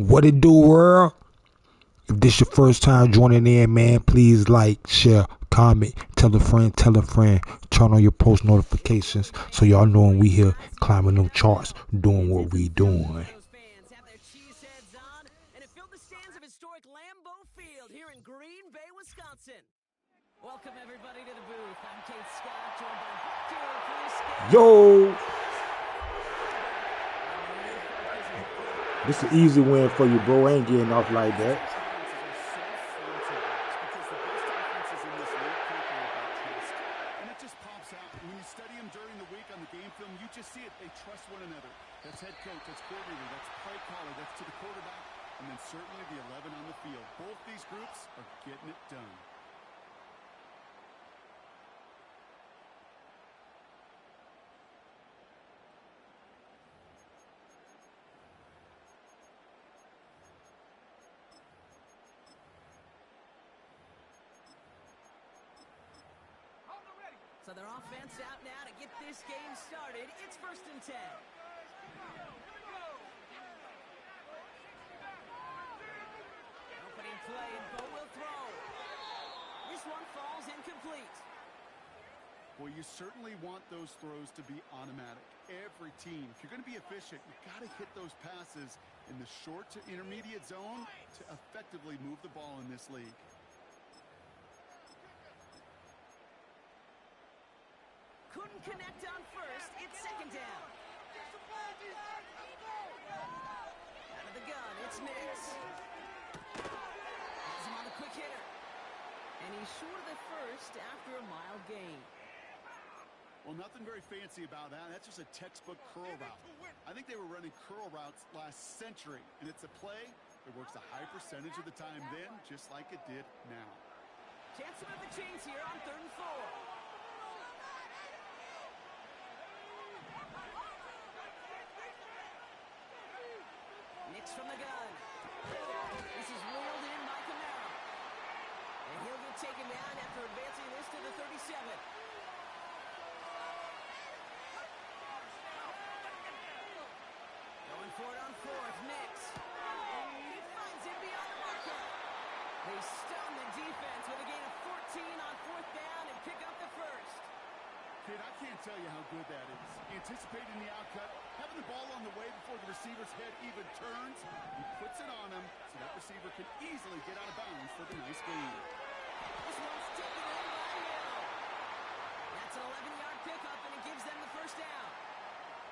What it do, world? If this your first time joining in, man, please like, share, comment, tell a friend, turn on your post notifications so y'all know when we here climbing them charts, doing what we doing. Those fans have their cheese heads on, and it filled the stands of historic Lambeau Field here in Green Bay, Wisconsin. Welcome everybody to the booth. I'm Kate Scott, joined by Victor Chris. Yo! This is an easy win for you, bro. I ain't getting off like that. And it just pops out. When you study them during the week on the game film, you just see it. They trust one another. That's head coach, that's coordinator, that's play caller, that's to the quarterback, and then certainly the 11 on the field. Both these groups are getting it done. So their offense out now to get this game started. It's 1st and 10. Opening play, and Bo will throw. This one falls incomplete. Well, you certainly want those throws to be automatic. Every team, if you're going to be efficient, you've got to hit those passes in the short to intermediate zone to effectively move the ball in this league. Couldn't connect on first. It's 2nd down. Out of the gun, it's Nix. Has him on the quick hitter. And he's short of the first after a mile gain. Well, nothing very fancy about that. That's just a textbook curl route. I think they were running curl routes last century, and it's a play that works a high percentage of the time then, just like it did now. Chance to move the chains here on 3rd and 4. Nix from the gun. This is wheeled in by Camaro. And he'll get taken down after advancing this to the 37. Going for it on 4th, Nix. He finds it beyond the marker. They stun the defense with a gain of 14 on 4th down and pick up the first. Kid, I can't tell you how good that is. Anticipating the outcut, having the ball on the way before the receiver's head even turns. He puts it on him so that receiver can easily get out of bounds for the nice gain. This one's taken in by Hill. That's an 11-yard pickup, and it gives them the first down.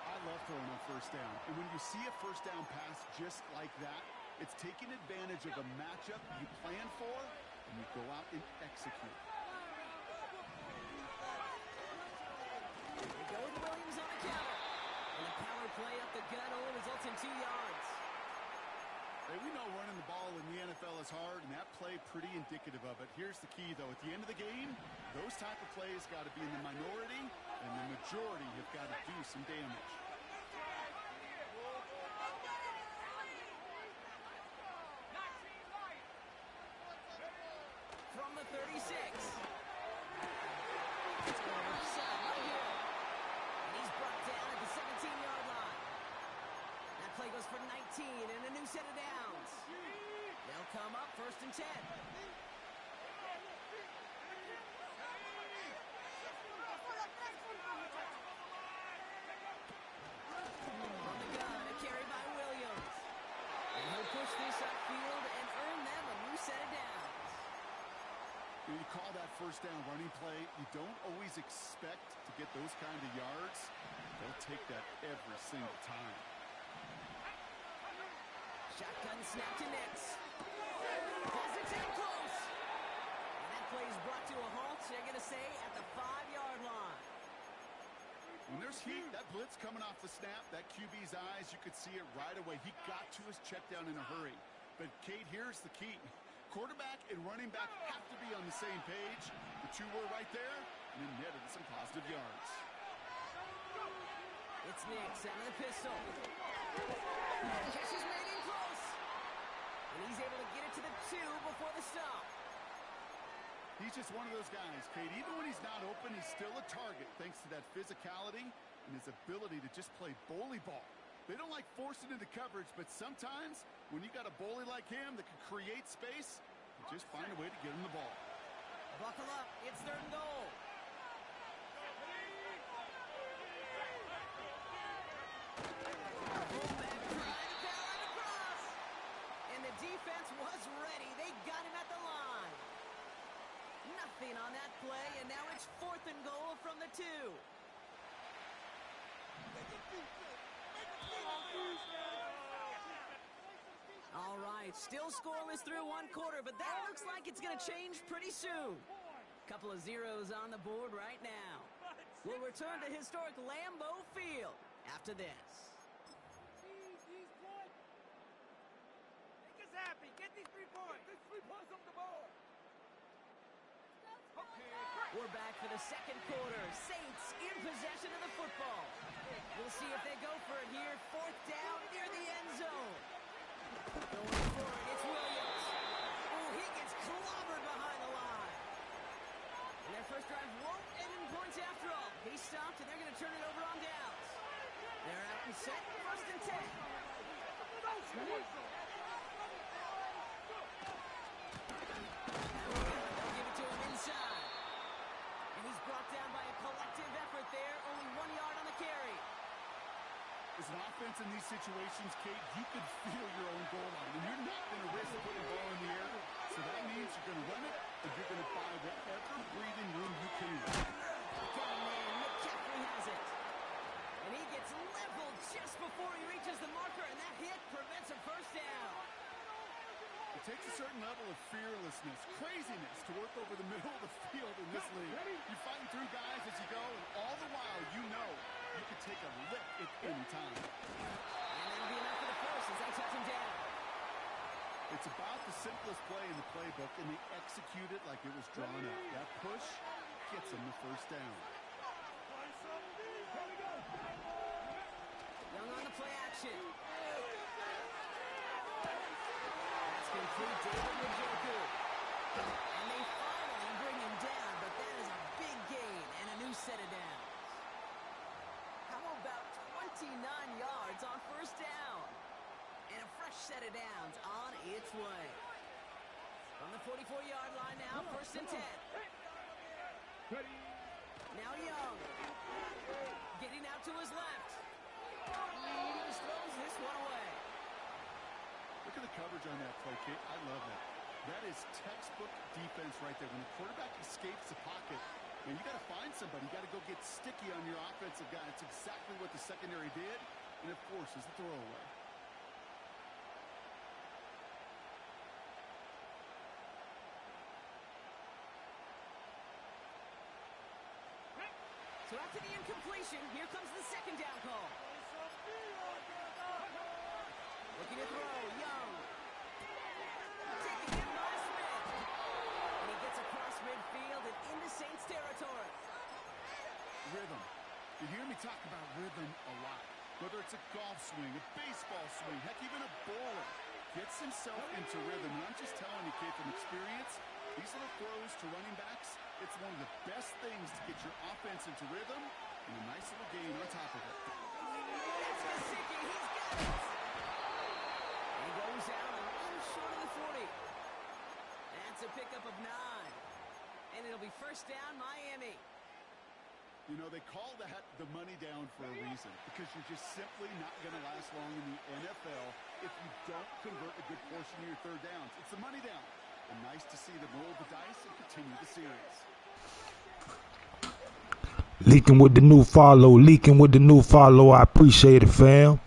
I love throwing on 1st down. And when you see a 1st down pass just like that, it's taking advantage of a matchup you plan for, and you go out and execute. They go with Williams on the counter. And the power play up the gut only results in 2 yards. Hey, we know running the ball in the NFL is hard, and that play pretty indicative of it. Here's the key, though. At the end of the game, those type of plays got to be in the minority, and the majority have got to do some damage. From the 36. It's going to upset right here. And he's brought down at the 17-yard line. That play goes for 19 and a new set of downs. They'll come up 1st and 10. From the gun, a carry by Williams. And he'll push this upfield and earn them a new set of downs. When you call that 1st down running play, you don't always expect to get those kind of yards. They'll take that every single time. Shotgun snap to Nix. Pulls it down close. And that play is brought to a halt, they're going to say, at the 5-yard line. When there's heat, that blitz coming off the snap, that QB's eyes, you could see it right away. He got to his check down in a hurry. But, Kate, here's the key. Quarterback and running back have to be on the same page. The two were right there, and then netted some positive yards. It's Nix out of the pistol. Catch is made in close. And he's able to get it to the 2 before the stop. He's just one of those guys, Kate. Even when he's not open, he's still a target thanks to that physicality and his ability to just play bully ball. They don't like forcing into coverage, but sometimes when you got a bully like him that can create space, you just find a way to get him the ball. Buckle up. It's 3rd and goal. Fullback trying to barrel it across. And the defense was ready. They got him at the line. Nothing on that play, and now it's 4th and goal from the 2. All right, still scoreless through 1 quarter, but that looks like it's going to change pretty soon. Couple of zeros on the board right now. We'll return to historic Lambeau Field after this. Make us happy. Get these 3 points. There's 3 points on the board. We're back for the 2nd quarter. Saints in possession of the football. We'll see if they go for it here. 4th down near the end zone. Going for it, it's Williams. Oh, he gets clobbered behind the line. And their first drive won't end in points after all. He stopped, and they're going to turn it over on downs. They're out and set, 1st and 10. They'll give it to him inside. And he's brought down by a collective effort there. Only 1 yard on the carry. As an offense in these situations, Kate, you could feel your own goal line, and you're not going to risk putting the ball in the air. So that means you're going to run it, and you're going to buy whatever breathing room you can. Got a man, McCaffrey has it. And he gets leveled just before he reaches the marker, and that hit prevents a 1st down. It takes a certain level of fearlessness, craziness to work over the middle of the field in this league. You're fighting through guys as you go, and all the while you know you can take a lick at any time. And that'll be enough for the first as they touch him down. It's about the simplest play in the playbook, and they execute it like it was drawn up. That push gets them the 1st down. Young on the play action. That's complete David Njoku. And they finally bring him down, but that is a big gain and a new set of downs. How about 29 yards on 1st down? And a fresh set of downs on its way. From the 44-yard line now, 1st and 10. Now Young. Getting out to his left. He just throws this one away. Look at the coverage on that play, Kate. I love that. That is textbook defense right there. When the quarterback escapes the pocket, man, you got to find somebody. You got to go get sticky on your offensive guy. It's exactly what the secondary did, and it forces the throwaway. So after the incompletion, here comes the 2nd down call. Looking to throw, Young. Taking him by Smith. And he gets across midfield and into Saints territory. Rhythm. You hear me talk about rhythm a lot. Whether it's a golf swing, a baseball swing, heck, even a bowler gets himself into rhythm. And I'm just telling you, kid, from experience, these little throws to running backs, it's one of the best things to get your offense into rhythm and a nice little gain on top of it. That's Gesicki. He's got it. He goes out and runs short of the 40. That's a pickup of 9. And it'll be 1st down, Miami. You know, they call that the money down for a reason, because you're just simply not going to last long in the NFL if you don't convert a good portion of your 3rd downs. It's the money down. And nice to see them roll the dice and continue the series. Leaking with the new follow. Leaking with the new follow. I appreciate it, fam.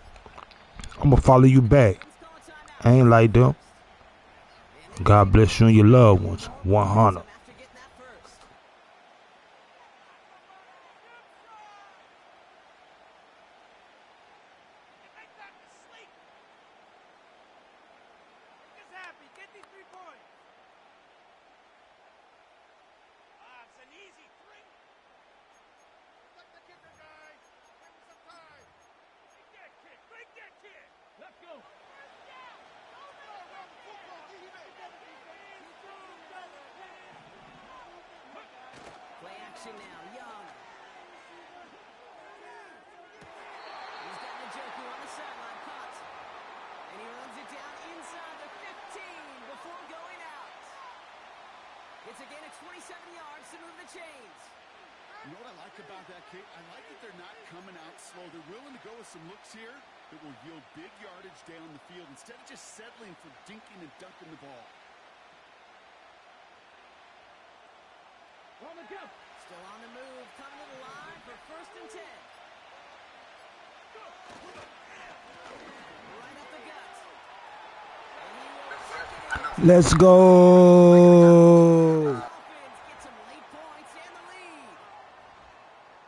I'm going to follow you back. I ain't like them. God bless you and your loved ones. 100. Play action now, Young. He's got Njoku on the sideline. a gain of 27 yards to move the chains. You know what I like about that, Kate? I like that they're not coming out slow. They're willing to go with some looks here that will yield big yardage down the field instead of just settling for dinking and dunking the ball. On the jump. Still on the move, coming to the line for 1st and 10. Right up the gut. And he will check it in. Let's go. Offense gets some late points and the lead.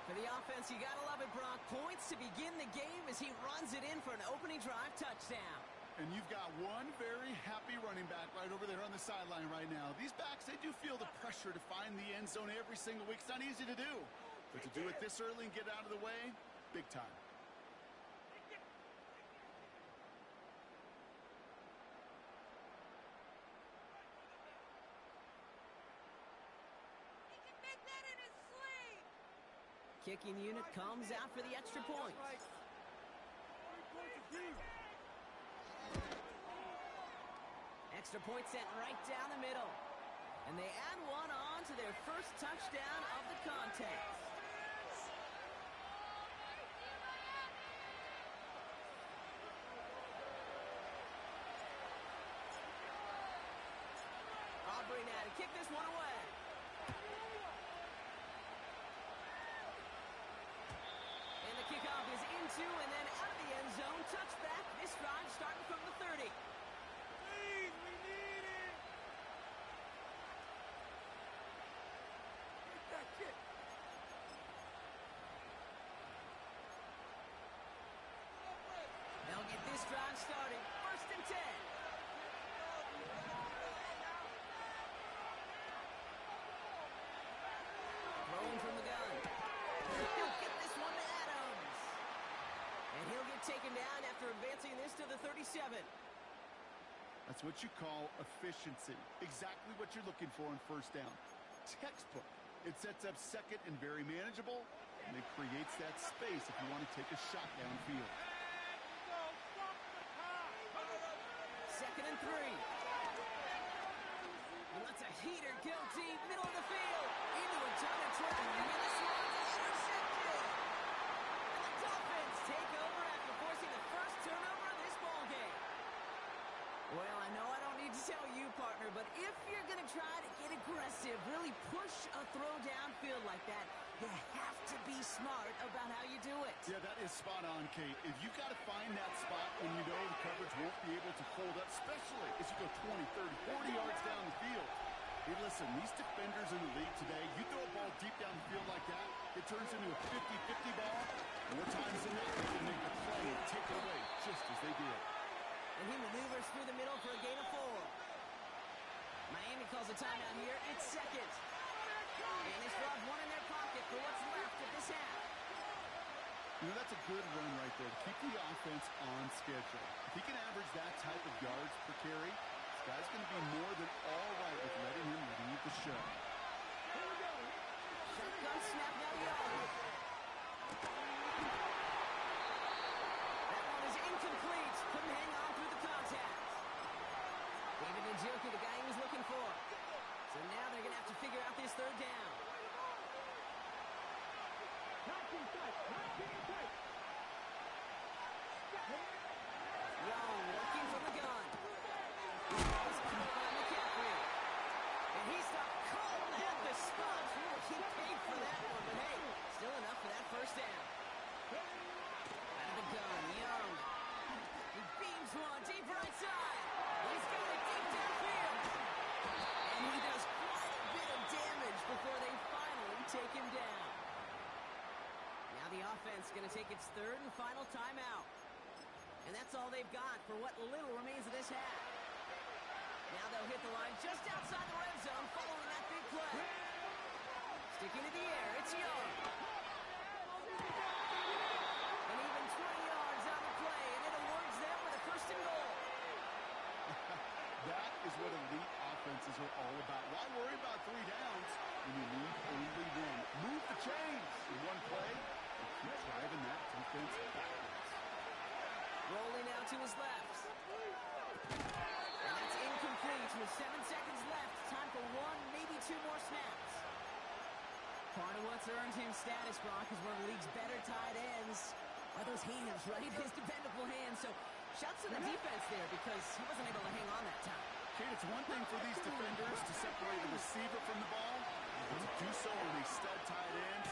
For the offense, you gotta love it, Brock. Points to begin the game as he runs it in for an opening drive touchdown. And you've got one very happy running back right over there on the sideline right now. These backs, they do feel the pressure to find the end zone every single week. It's not easy to do. But to do it this early and get out of the way, big time. Kicking unit comes out for the extra point. Extra point sent right down the middle. And they add one on to their first touchdown of the contest. Aubrey now to kick this one away. And the kickoff is into and then out of the end zone. Touchback. This drive starting from the 30. Please, we need it. Take that kick. They'll get this drive started. 1st and 10. Throwing from the gun. He'll get this one to Adams. And he'll get taken down after advancing this to the 37. That's what you call efficiency. Exactly what you're looking for on 1st down. Textbook. It sets up 2nd and very manageable, and it creates that space if you want to take a shot downfield. 2nd and 3. And lets a heater go deep, middle of the field. Into a turn and track. Intercepted. And the Dolphins take over after forcing the first turnover of this ballgame. Well, I know I don't need to tell you, partner, but if you're going to try to get aggressive, really push a throw downfield like that, you have to be smart about how you do it. Yeah, that is spot on, Kate. If you've got to find that spot when you know the coverage won't be able to hold up, especially as you go 20, 30, 40 yards down the field. Hey, listen, these defenders in the league today, you throw a ball deep down the field like that, it turns into a 50-50 ball. More times than not, they can make the play and take it away just as they did. And he maneuvers through the middle for a gain of 4. Miami calls a timeout here. It's 2nd. And they still have one in their pocket for what's left of this half. You know, that's a good run right there to keep the offense on schedule. If he can average that type of yards per carry, this guy's going to be more than all right with letting him lead the show. Shotgun snap now Young. That one is incomplete. Couldn't hang on through the contact. David Njoku, the guy he was looking for. So now they're going to have to figure out this 3rd down. Young working from the gun. He's caught by McCaffrey. And he stopped cold at the spot. He paid for that one, but hey, still enough for that 1st down. Out of the gun, Young. He beams one deep right side. He's got it deep downfield. And he does quite a bit of damage before they finally take him down. Now the offense going to take its 3rd and final timeout. And that's all they've got for what little remains of this half. Now they'll hit the line just outside the red zone following that big play. Sticking to the air, it's Young. And even 20 yards on the play, and it awards them with a 1st and goal. That is what elite offenses are all about. Why worry about 3 downs when you need only 1? Move the chains in one play and keep driving that defense backwards. Rolling out to his left. And that's incomplete with 7 seconds left. Time for one, maybe two more snaps. Part of what's earned him status, Brock, is one of the league's better tight ends. Are those hands, right? His dependable hands. So shouts to the defense there because he wasn't able to hang on that time. Kate, it's one thing for these defenders to separate the receiver from the ball, but to do so on a stud tight end,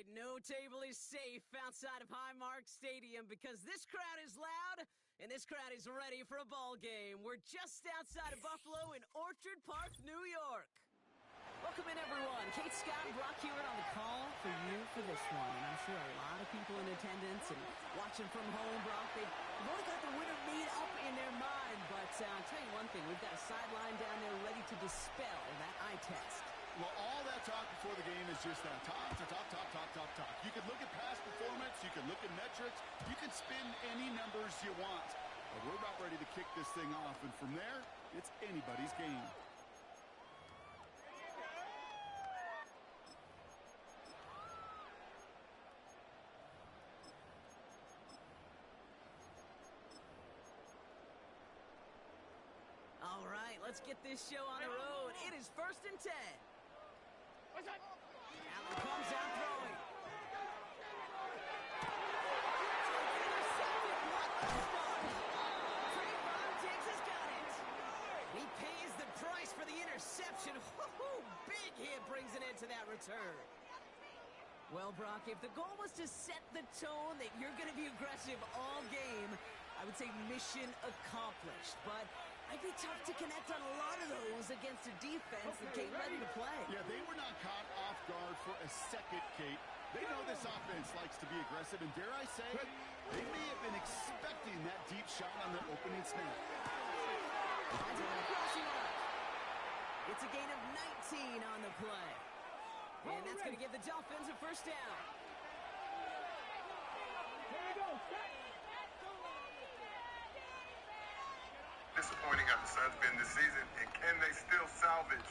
right, no table is safe outside of Highmark Stadium because this crowd is loud and this crowd is ready for a ball game. We're just outside of Buffalo in Orchard Park, New York. Welcome in, everyone. Kate Scott and Brock Hewitt on the call for you for this one. And I'm sure a lot of people in attendance and watching from home, Brock, they've already got the winner made up in their mind. But I'll tell you one thing, we've got a sideline down there ready to dispel that eye test. Well, all that talk before the game is just that. Talk. You can look at past performance, you can look at metrics, you can spin any numbers you want. But we're about ready to kick this thing off, and from there, it's anybody's game. All right, let's get this show on the road. It is 1st and 10. Allen comes out throwing. Trayvon Diggs has got it. He pays the price for the interception. Woo-hoo, big hit brings it into that return. Well, Brock, if the goal was to set the tone that you're going to be aggressive all game, I would say mission accomplished. But it'd be tough to connect on a lot of those against a defense that came ready to play. Yeah, they were not caught off guard for a second, Kate. They know this offense likes to be aggressive, and dare I say, they may have been expecting that deep shot on their opening snap. It's a gain of 19 on the play. And that's going to give the Dolphins a first down. Disappointing as the Suns been this season, and can they still salvage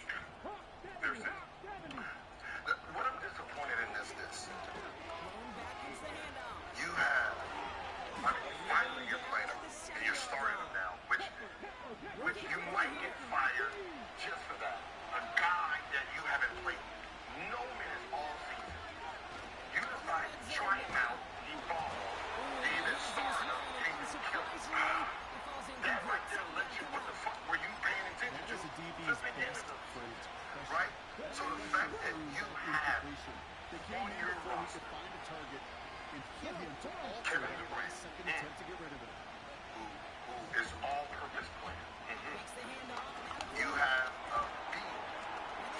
their season? What I'm disappointed in is this. You have, finally you're playing them, and you're starting them now, which you might get fired just for that. A guy that you haven't played no minutes all season. You decide to try him out, he balls, even starting him, and you kill him. That right there lets you, what the fuck were you paying attention to? Right? So the fact that you have on your roster find a target and hit him to alter the last second attempt to get rid of it. Who is all-purpose player. You have a beat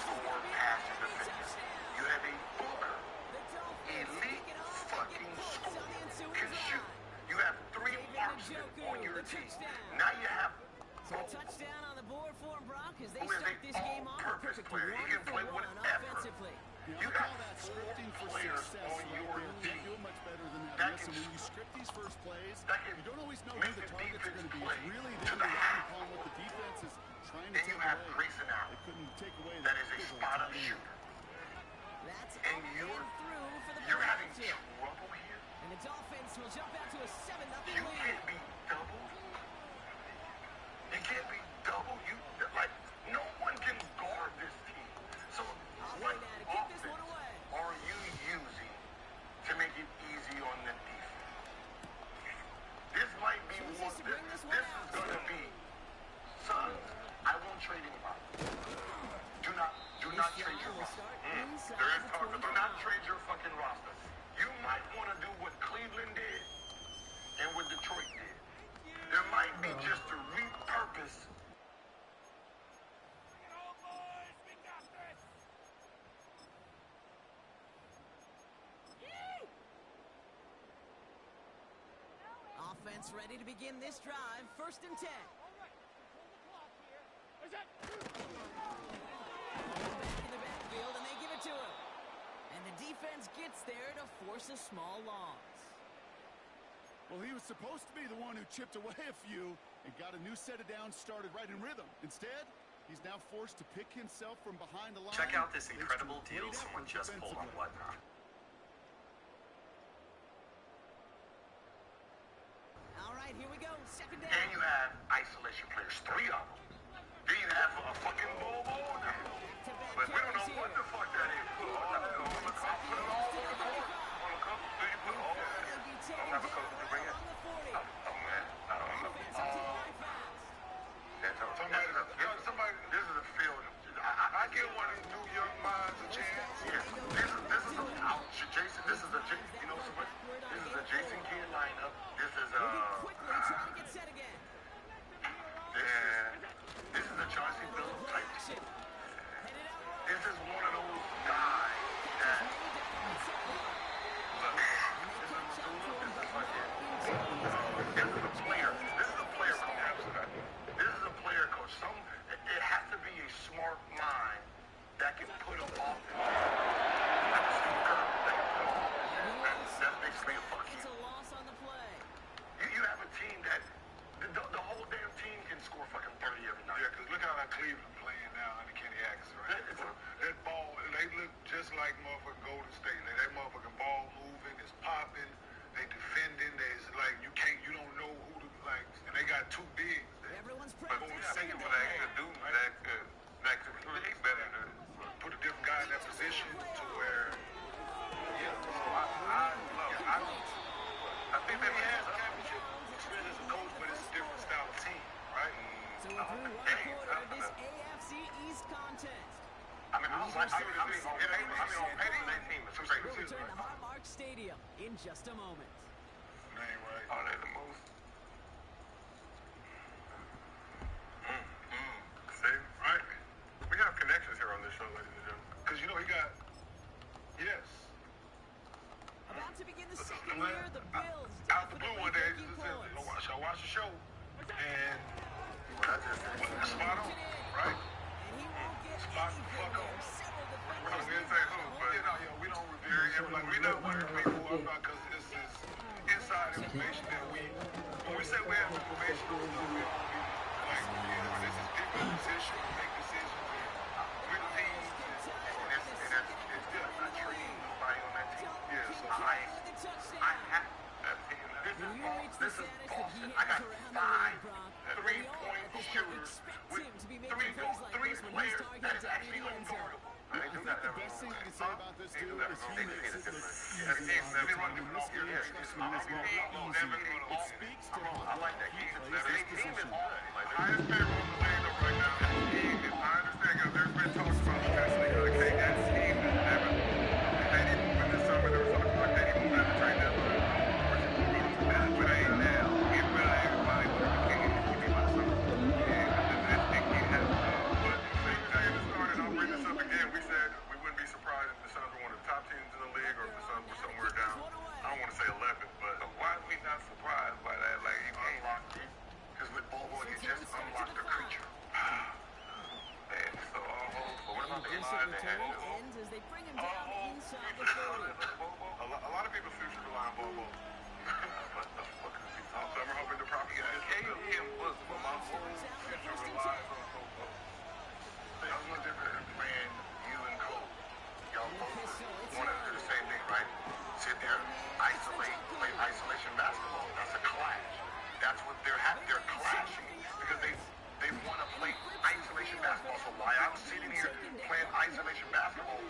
for passing defense. You have a Booker, elite fucking scorer, can shoot. You have 3 marksmen on your team. Now you have So a touchdown on the board for him, Brock, as they who is start this game off a all-purpose perfect player. He can play run whatever. offensively. You call got that 4 scripting for players success on right your there. You're team doing much better than that. that Listen, can when you script these first plays, that can you don't always know who make the the targets are going to be. defense It's really play to then the relying half. upon what the defense is trying to Then you take have away. Grayson Allen, They couldn't take away that is a big old spot-up tight end. shooter. That's And up you're and through for the having playoffs here. trouble here. And the Dolphins will jump out to a 7-0 You lead. can't be double. You can't be double. No one can guard this team. So what now to kick this one offense away. are you using to make it easy on the defense? This might be Chooses one. to bring this one This out. is going to be, Suns, I won't trade anybody. Do not trade your will roster. start inside There is the talk. Do 25. not trade your fucking roster. You might want to do what Cleveland did and what Detroit did. There might be just a repurpose. Offense ready to begin this drive. 1st and 10. Back in the backfield, and they give it to him. And the defense gets there to force a small loss. Well, he was supposed to be the one who chipped away a few and got a new set of downs started right in rhythm. Instead, he's now forced to pick himself from behind the line. Check out this Leads incredible to a deal great someone effort just pulled on defensively. Whatnot. All right, here we go. 2nd down. And you have isolation players, 3 of them. Then you have a fucking Bobo now. But we don't know what the fuck that is. Put it all over the court. Put it all over the court. On the cover. Do you put it all over there? I don't have a cover to bring it. Oh, man. I don't know. This is a field. I give one of these new young minds a chance. Yes. This is a ouch, Jason. how Cleveland playing now under Kenny Atkinson, right? That ball, they look just like motherfucking Golden State. Like, that motherfucking ball moving, it's popping, they defending, you don't know who to, like, and they got two bigs. Everyone's But we're practicing. thinking for that could play better to put a different guy in that position to where, I think that he has championship experience as a coach, but it's a different style of team, right? So we're through one quarter of this AFC East contest. I mean, on paper, they team is great. We'll return to Highmark Stadium in just a moment. They ain't right. Are they the most? See, right? We have connections here on this show, ladies and gentlemen. Because he got, yes. About to begin the second year, the Bills Out the blue one day, definitely taking points. I watched the show, and spot on, right? And he won't get Spot the anything fuck on. there. Several We're not defenders. gonna say who, but we don't revere him. Like, we not one of the people who are not, because this is inside information that when we say we have information, we don't be like, this is people's position to make decisions with teams, and it's just not trading nobody on that team. Yeah, so I have that team. This is bullshit. I got 5 3-point shooters with three players that is actually unguardable. They do that every Best thing I can say about this They dude do that is every he day. makes They run different off your head. It speaks to him. I like that game. Their team is on. Like, the highest payroll in the league right now. I understand, because there's been talks about the best league. Okay, that team is never. They didn't win this summer. There was talking about they didn't move at the trade deadline. But ain't now. Get rid of everybody with the king. Give me my summer. I'll bring this up again. We said we wouldn't be surprised if the Suns were one of the top teams in the league, or if the Suns were somewhere down. I don't want to say 11, but why are we not surprised by that? Like, you unlocked it, because with Bobo, you just unlocked the creature. Man, so what about the inside they had? Ends as they bring him down inside the 30. A lot of people's future rely on Bobo. What the fuck is he talking about? We're hoping to probably get this. KD was my whole future relies on Bobo. That was no different than playing you and Cole. Y'all both wanted to do the same thing, right? Sit there, isolate, play isolation basketball. That's a clash. That's what they're clashing, because they want to play isolation basketball. So while I'm sitting here playing isolation basketball,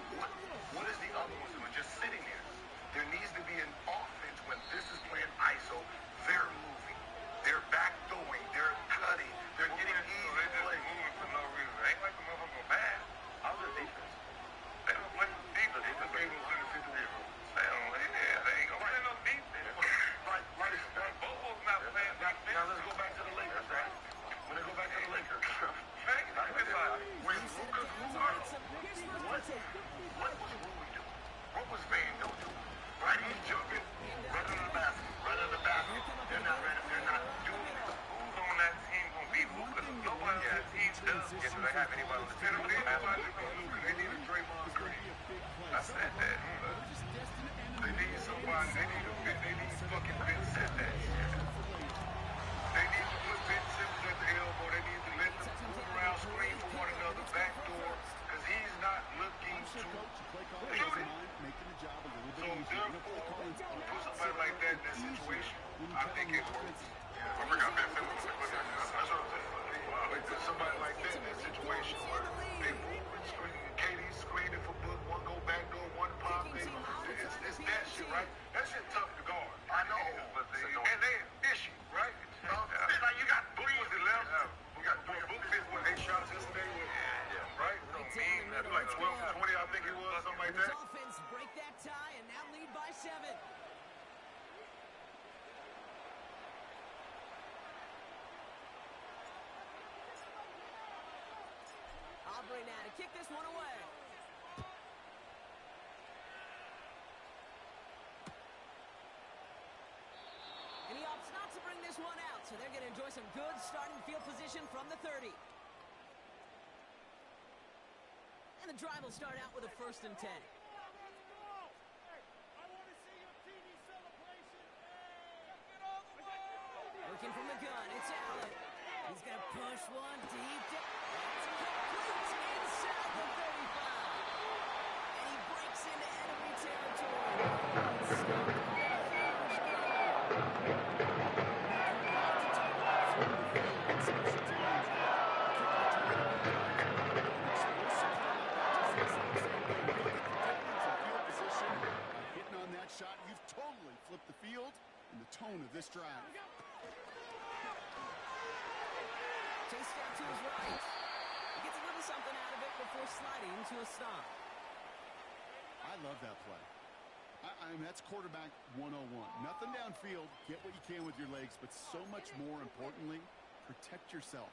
what is the other one doing? Just sitting here. There needs to be an offense when this is playing ISO. They're moving, they're backdoing, they're cutting, they're getting easy plays. Moving for no reason. It ain't like the motherfucker bad. How's their defense? They don't play defense. They just gave them 150 euros. They ain't gonna play no defense. Right. Bobo's not playing defense. Now let's go back to the Lakers, right? When they go back to the Lakers, when Luka started, what was Rui doing? What was Vando doing? Right, he's jumping, running to the basket. They're not doing it. Who's on that team gonna beat Luka? Nobody on that team does. Do they have anybody on the team? They need a Draymond Green. I said that. They need somebody. They need fucking Ben Simmons. They need to put Ben Simmons at the elbow. They need to let them move around, screen for one another, backdoor, because he's not looking to shoot it. So therefore, put somebody like that in that situation, I think it works. I forgot Ben Simmons. That's what I'm saying. Put somebody like that in that situation where they move and screen. KD's screening for Book, one go backdoor, one pop. It's that shit, right? That shit tough to guard. I know, but and they issue, right? Like you got Book was 11. You got Book hit 8 shots yesterday. Right? Like 12 for 20, I think it was, something like that. Dolphins break that tie and now lead by 7. Aubrey now to kick this one away. And he opts not to bring this one out, so they're going to enjoy some good starting field position from the 30. And the drive will start out with a 1st and 10. Looking from the gun, it's Allen. He's going to push one deep. That's shoots inside the 35. And he breaks into enemy territory before it's stopped by the Irish gainer. You have to talk about flipping the field on special teams, right? The kick return provides a quick and explosive drive that just does the same thing. Look at the difference in field position. By hitting on that shot, you've totally flipped the field and the tone of this drive. Chased out to his right. He gets a little something out of it before sliding to a stop. I love that play. I mean, that's quarterback 101. Nothing downfield. Get what you can with your legs, but so much more importantly, protect yourself.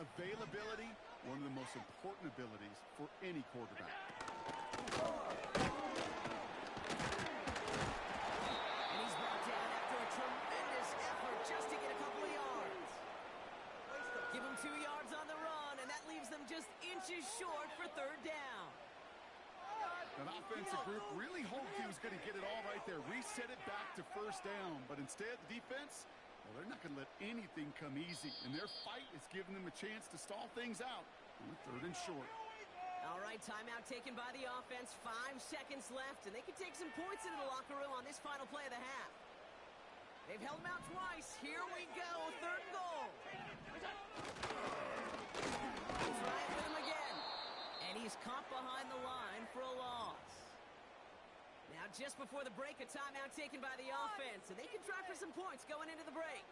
Availability, one of the most important abilities for any quarterback. And he's brought down after a tremendous effort just to get a couple of yards. Give him 2 yards on the run, and that leaves them just inches short for third down. That offensive group really hoped he was going to get it all right there. Reset it back to first down. But instead, the defense, well, they're not going to let anything come easy. And their fight is giving them a chance to stall things out on a 3rd and short. All right, timeout taken by the offense. 5 seconds left, and they can take some points into the locker room on this final play of the half. They've held him out twice. Here we go, 3rd and goal. He'll try it with him again. And he's caught behind the line for a loss. Now, just before the break, a timeout taken by the offense, and they can try for some points going into the break.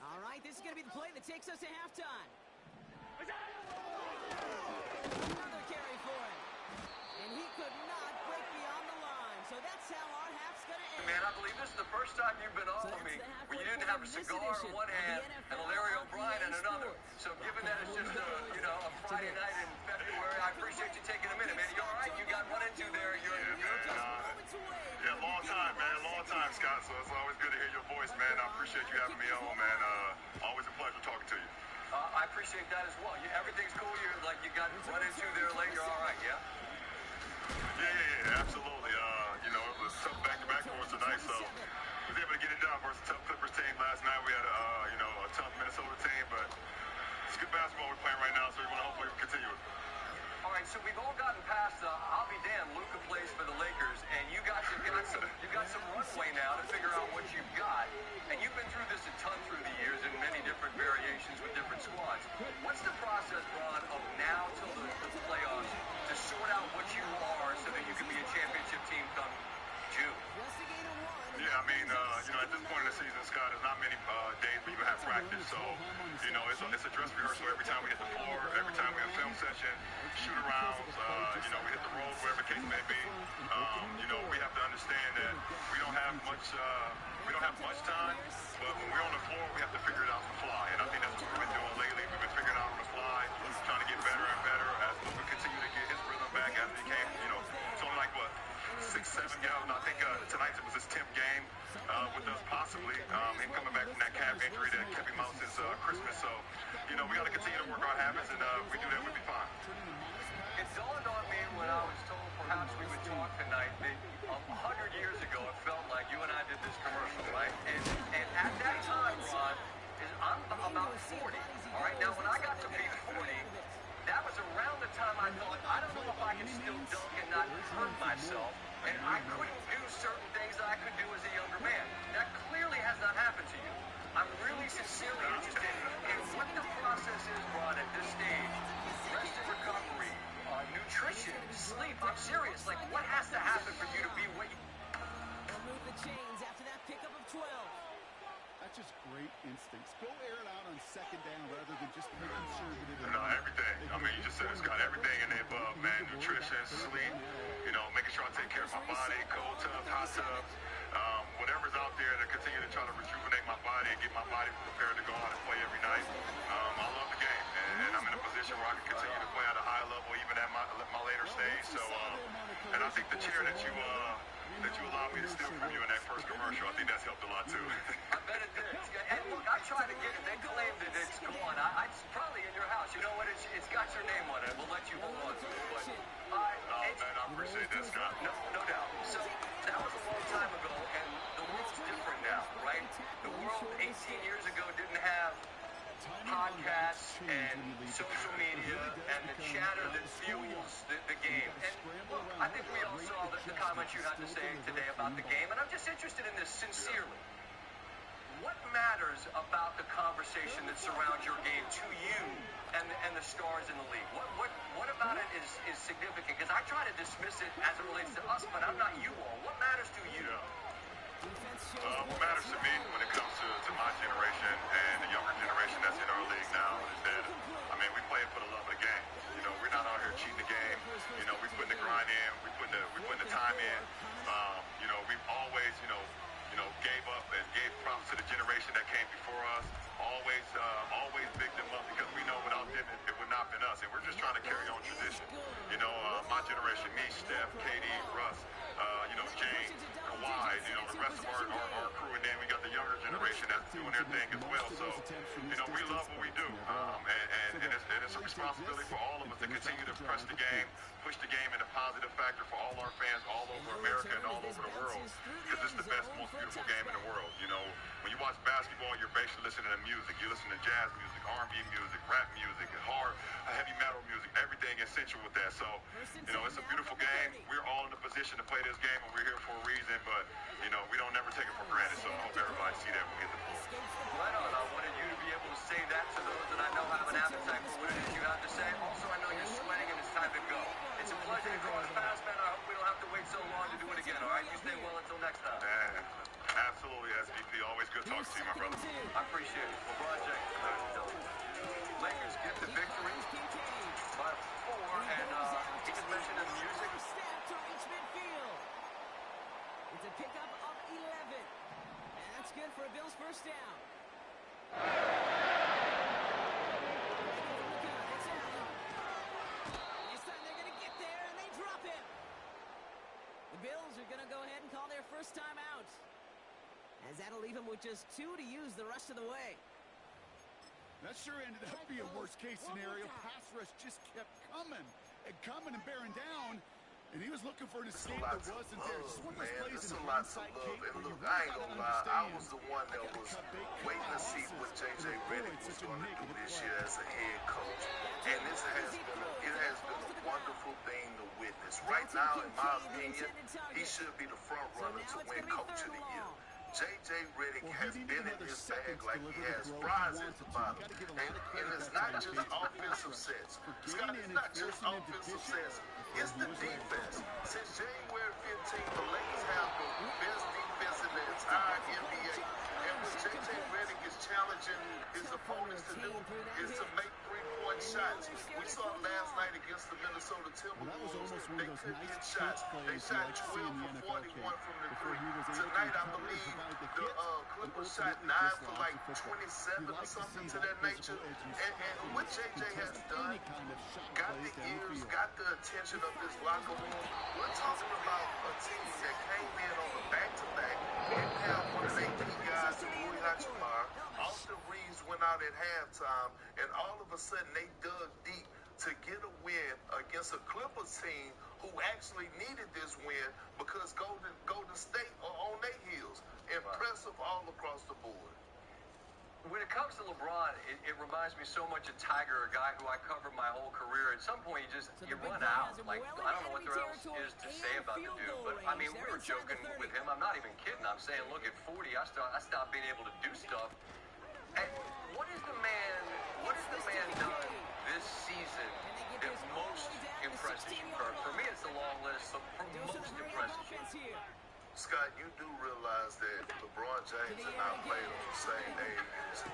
All right, this is going to be the play that takes us to halftime. Another carry for him. And he could not break beyond the line, so that's how our half's going to end. Man, I believe this is the first time you've been on with me where you didn't have a cigar in one hand and a Larry O'Brien in another. So given that it's just a Friday night in February, I appreciate you taking a minute, man. You all right? You got run into there. You're Yeah, long time, man. Long time, Scott. So it's always good to hear your voice, man. I appreciate you having me on, man. Always a pleasure talking to you. I appreciate that as well. Everything's cool. You're like you got run into there late. You're all right, yeah? Yeah, absolutely. It was tough back-to-back for us tonight, so we was able to get it done versus a tough Clippers team last night. We had a tough Minnesota team, but it's good basketball we're playing right now, so we want to hopefully continue it. All right, so we've all gotten past I'll be damned, Luka plays for the Lakers, and you got some runway now to figure out what you've got. And you've been through this a ton through the years in many different variations with different squads. What's the process, Ron, of now till the playoffs to sort out what you are so that you can be a championship team come June? Yeah, I mean, at this point in the season, Scott, there's not many days where you have practice, so, it's a dress rehearsal every time we hit the floor, every time we have film session, shoot-arounds, we hit the road, whatever the case may be. We have to understand that we don't have much time, but when we're on the floor, we have to figure it out on the fly, and I think that's what we've been doing lately. We've been figuring it out on the fly, trying to get better and better as Luka continue to get his rhythm back as he came, it's only like, 6-7 games. I think tonight it was his 10th game with us, possibly. Him coming back from that calf injury that kept him out since Christmas. So, we got to continue to work our habits, and if we do that, we'll be fine. It dawned on me when I was told perhaps we would talk tonight that 100 years ago it felt like you and I did this commercial, right? And at that time, Ron, I'm about 40. All right, now when I got to be 40, that was around the time I thought, I don't know if I can still dunk and not hurt myself, and I couldn't do certain things that I could do as a younger man. That clearly has not happened to you. I'm really sincerely interested in what the process is, Ron, at this stage. Rest and recovery, nutrition, sleep. I'm serious. Like, what has to happen for you to be what you... Remove the chains after that pickup of 12. That's just great instincts. Go air it out on 2nd down rather than just be conservative. Everything. I mean, you just said it's got everything in the above, man. Nutrition, sleep, making sure I take care of my body, cold tubs, hot tubs, whatever's out there to continue to try to rejuvenate my body and get my body prepared to go out and play every night. I love the game, and I'm in a position where I can continue to play at a high level even at my later stage. So, and I think the chair that you allowed me to steal from you in that first commercial, I think that's helped a lot too. I bet it did. And look, I tried to get it. They claimed that it's gone. It's probably in your house. You know what? It's got your name on it. We'll let you hold on to it. But, man, I appreciate that, Scott. No doubt. So that was a long time ago, and the world's different now, right? The world 18 years ago didn't have podcasts and social media and the chatter that fuels the game. And look, I think we all saw the comments you had to say today about the game, and I'm just interested in this sincerely. What matters about the conversation that surrounds your game to you and the stars in the league? What about it is significant? Because I try to dismiss it as it relates to us, but I'm not you all. What matters to you? What matters to me when it comes to my generation and the younger generation that's in our league now is that, I mean, we play it for the love of the game. You know, we're not out here cheating the game. You know, we putting the grind in, we putting the time in. You know, we've always, gave up and gave props to the generation that came before us. Always picked them up because we know without them it would not have been us. And we're just trying to carry on tradition. You know, my generation, me, Steph, KD, Russ, James, Kawhi, the rest of our crew, and then we got the younger generation that's doing their thing as well. So, we love what we do. And it's a responsibility for all of us to continue to press the game, push the game in a positive factor for all our fans all over America and all over the world. Because it's the best, most beautiful game in the world. You know, when you watch basketball, you're basically listening to music. You listen to jazz music, R&B music, rap music, heavy metal music, everything essential with that. So, it's a beautiful game. We're all in a position to play this game, and we're here for a reason. But, we don't never take it for granted. So I hope everybody see that when we get the floor. Right on. I wanted you to be able to say that to those that I know have an appetite for what it is you have to say. Also, I know you're sweating and it's time to go. It's a pleasure to cross paths, man. I hope we don't have to wait so long to do it again, all right? You stay well until next time. Absolutely, SVP. Always good talking to you, my brother. I appreciate it. LeBron James, ladies and gentlemen. Lakers get the victory by 4, and he just mentioned the music. It's a pickup of 11. And that's good for a Bills first down. This time they're going to get there, and they drop him. The Bills are going to go ahead and call their first time out, as that'll leave him with just 2 to use the rest of the way. That sure ended up being worst-case scenario. Pass rush just kept coming and bearing down. And he was looking for an escape that wasn't there. Just one of those plays in hindsight, Kate, And where look, you I ain't really gonna lie, I was understand. the one that was waiting to see what J.J. Redick was going to do this year as a head coach. And it has been a wonderful thing to witness. Right now, in my opinion, he should be the front runner to win Coach of the Year. J.J. Redick has been in his bag like he has fries at the bottom. And it's not just offensive sets. Scott, it's not just offensive sets. It's the defense. Since January 15th, the Lakers have the best defense in the entire NBA. And what J.J. Redick is challenging his opponents to do is to make three-point shots. We saw it last night against the Minnesota Timberwolves. They couldn't get shots. They shot 12 for 41 from the three. Tonight, I believe the Clippers shot 9 for like 27 or something to that nature. And what J.J. has done, got the ears, got the attention of this locker room. We're talking about a team that came in on the back-to-back, didn't have one of their key guys, Rui Hachimura. Austin Reeves went out at halftime, and all of a sudden they dug deep to get a win against a Clippers team who actually needed this win because Golden State are on their heels. Impressive all across the board. When it comes to LeBron, it reminds me so much of Tiger, a guy who I covered my whole career. At some point, you run out. Like, I don't know what there else is to say about the dude. But, I mean, we were joking with him. I'm not even kidding. I'm saying, look, at 40, I stopped being able to do stuff. And what has the man done this season that most impresses you? For me, it's a long list, but for most impresses you. Scott, you do realize that LeBron James and I played on the same age.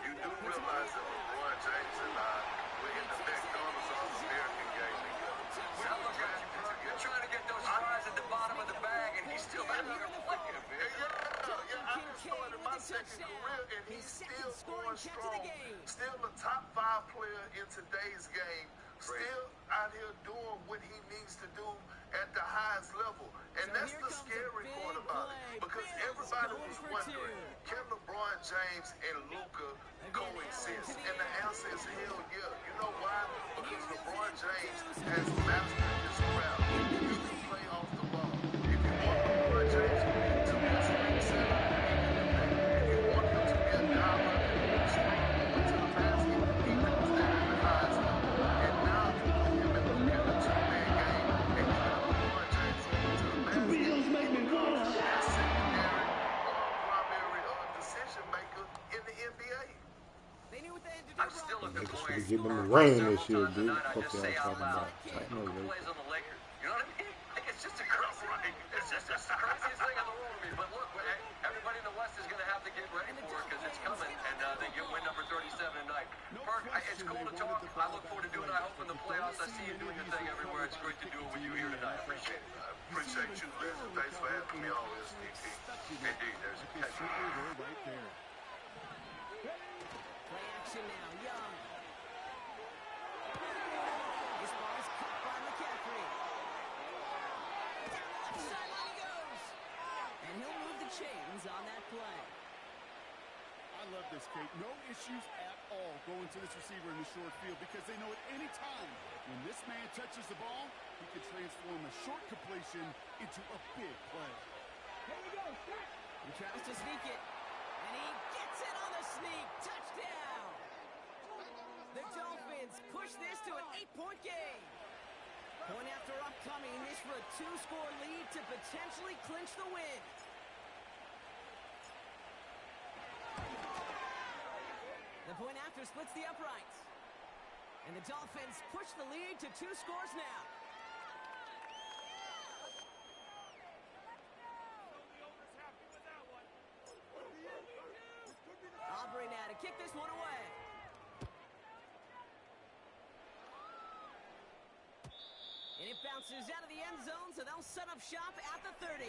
You do realize that LeBron James and I were in the McDonald's All-American game together. Now look at you, bro. You're trying to get those fries at the bottom of the bag, and he's still out here playing, man. Yeah, I just started my second career, and he's still going strong. Still a top 5 player in today's game. Still out here doing what he needs to do at the highest level. And that's the scary part about it. Because everybody was wondering, can LeBron James and Luka coexist? And the answer is hell yeah. You know why? Because LeBron James has mastered his craft. He can play off the ball. If you want LeBron James to be a swing center, if you want him to be a diver, swing over to the Get them a rain this year, dude. Fuck y'all talking about. Tighten up, right? Plays on the Lakers. You know what I mean? Like, it's just a crazy, it's just the craziest thing in the world to me. But look, everybody in the West is going to have to get ready for it because it's coming, and they get win number 37 tonight. Perk, it's cool to talk. I look forward to doing it. I hope in the playoffs I see you doing your thing everywhere. It's great to do it with you here tonight. I appreciate it. I appreciate you, Liz, and thanks for having me on this, DT. Indeed, there's a catch. Right there. Play action now, Young. This ball is caught by McCaffrey. Down the left sideline he goes. And he'll move the chains on that play. I love this, Kate. No issues at all going to this receiver in the short field because they know at any time when this man touches the ball, he can transform a short completion into a big play. He tries to sneak it, and he gets it on the sneak. Touchdown! The Dolphins push this to an 8-point game. Point after upcoming, this for a 2-score lead to potentially clinch the win. The point after splits the uprights. And the Dolphins push the lead to 2 scores now. Aubrey now to kick this one away. And it bounces out of the end zone, so they'll set up shop at the 30.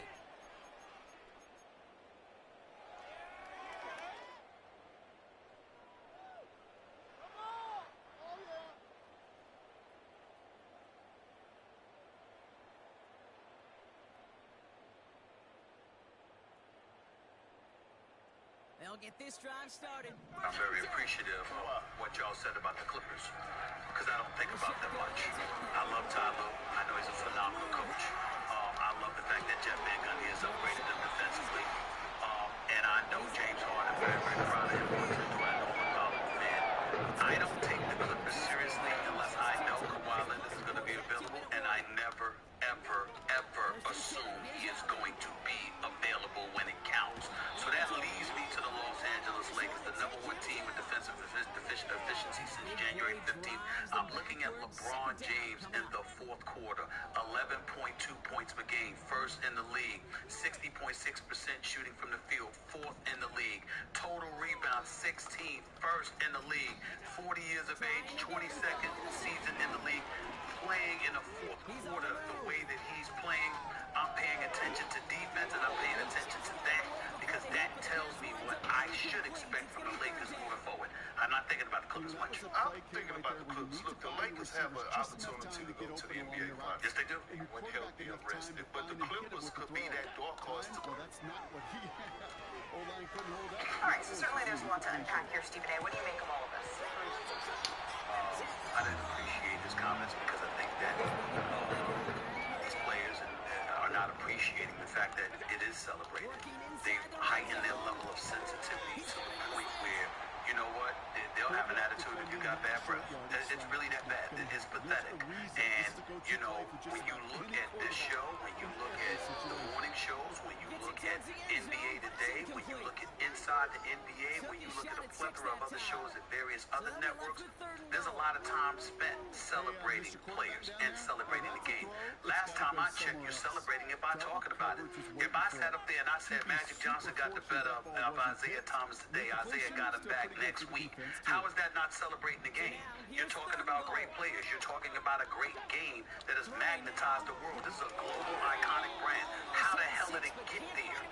They'll get this drive started. I'm very appreciative of what y'all said about the Clippers because I don't think about them much. I love Ty Lue. I know he's a phenomenal coach. I love the fact that Jeff Van Gundy has upgraded them defensively. And I know James Harden, very, very proud of him. He's a Norman fan. I don't take the Clippers seriously unless I know Kawhi Leonard is going to be available, and I never, ever, ever assume he is going to be available when it counts. So that leads me to the Los Angeles Lakers, the #1 team with defensive efficiency since January 15th. I'm looking at LeBron James in the fourth quarter, 11.2 points per game, first in the league, 60.6% shooting from the field, fourth in the league, total rebounds 16th, first in the league, 40 years of age, 22nd season in the league, playing in the fourth quarter the way that he's playing. I'm paying attention to defense and I'm paying attention to that because that tells me what I should expect from the Lakers moving forward. I'm not thinking about the Clippers much. I'm thinking about the Clippers. Look, the Lakers have an opportunity to go to the NBA Finals. Yes, they do. When healthy and rested. But the Clippers could be that dark horse to Well, that's not what he had. O-line couldn't hold up. All right, so certainly there's a lot to unpack here, Stephen A. What do you make of all of this? I didn't appreciate his comments because I think that these players are not appreciating the fact that it is celebrated. They've heightened their level of sensitivity to the point where, you know what, they'll have an attitude if you got bad breath. It's really that bad. It's pathetic. And, you know, when you look at this show, when you look at the morning shows, when you look at NBA Today, when you look at Inside the NBA, when you look at a plethora of other shows at various other networks, there's a lot of time spent celebrating players and celebrating the game. Last time I checked, you're celebrating it by talking about it. If I sat up there and I said Magic Johnson got the better of Isaiah Thomas today, Isaiah got him back next week, how is that not celebrating the game? You're talking about great players. You're talking about a great game that has magnetized the world. This is a global iconic brand. How the hell did it get there?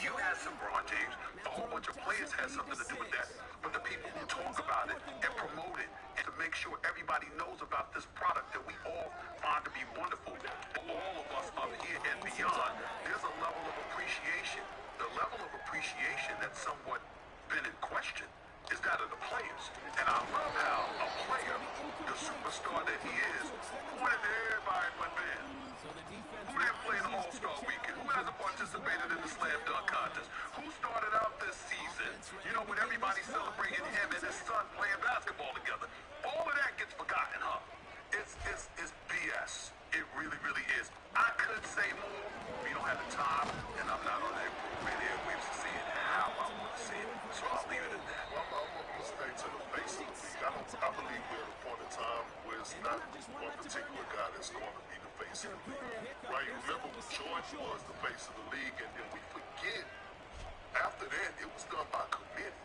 You had some LeBron James. A whole bunch of players had something to do with that. But the people who talk about it and promote it and to make sure everybody knows about this product that we all find to be wonderful for all of us up here and beyond, there's a level of appreciation. The level of appreciation that's somewhat been in question is that of the players. And I love how a player, the superstar that he is, wanted everybody but man. Who didn't play an All-Star Weekend? Who hasn't participated in the Slam Dunk Contest? Who started out this season, you know, when everybody's celebrating him and his son playing basketball together? All of that gets forgotten, huh? It's BS. It really, really is. I could say more. We don't have the time, and I'm not on the appropriate airwaves to say it how I want to say it. So I'll leave it at that. I'm going to stay to the basics. I believe it's not one particular guy that's going to be the face of the league. Right? Remember, Jordan was the face of the league, and then we forget, after that, it was done by committee.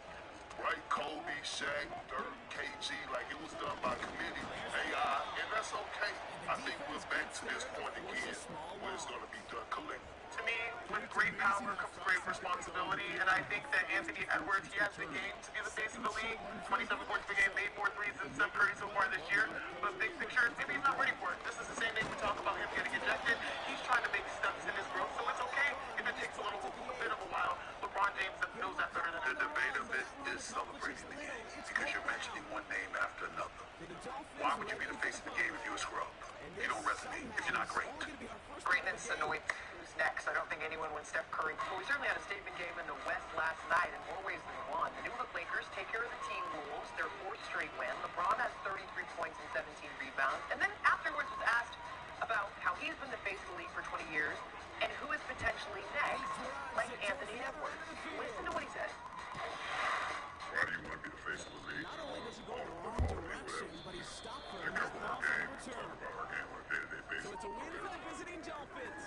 Right? Kobe, Shaq, Dirk, KG, like it was done by committee, AI, and that's okay. I think we're back to this point again where it's going to be done collectively. To me, with great power comes great responsibility, and I think that Anthony Edwards, he has the game to be the face of the league. 27 points per game, made more threes than Steph Curry so far this year. But big picture, maybe he's not ready for it. This is the same day we talk about him getting ejected. He's trying to make steps in his growth, so it's okay if it takes a bit of a while. LeBron James knows that better than The debate of it is celebrating the game because you're mentioning one name after another. Why would you be the face of the game if you're a scrub? You don't resonate if you're not great. greatness annoyed. Who's next? I don't think anyone wins Steph Curry. Well, we certainly had a statement game in the West last night in more ways than one. The New York Lakers take care of the team rules, their fourth straight win. LeBron has 33 points and 17 rebounds. And then afterwards was asked about how he's been the face of the league for 20 years and who is potentially next, like Anthony Edwards. Listen to what he said. Why do you want to be the face of the league? Not only does he go in the wrong direction, but he's stopped for They cover our game. Talk about our game on a day-to-day basis. So it's a win for the visiting Dolphins.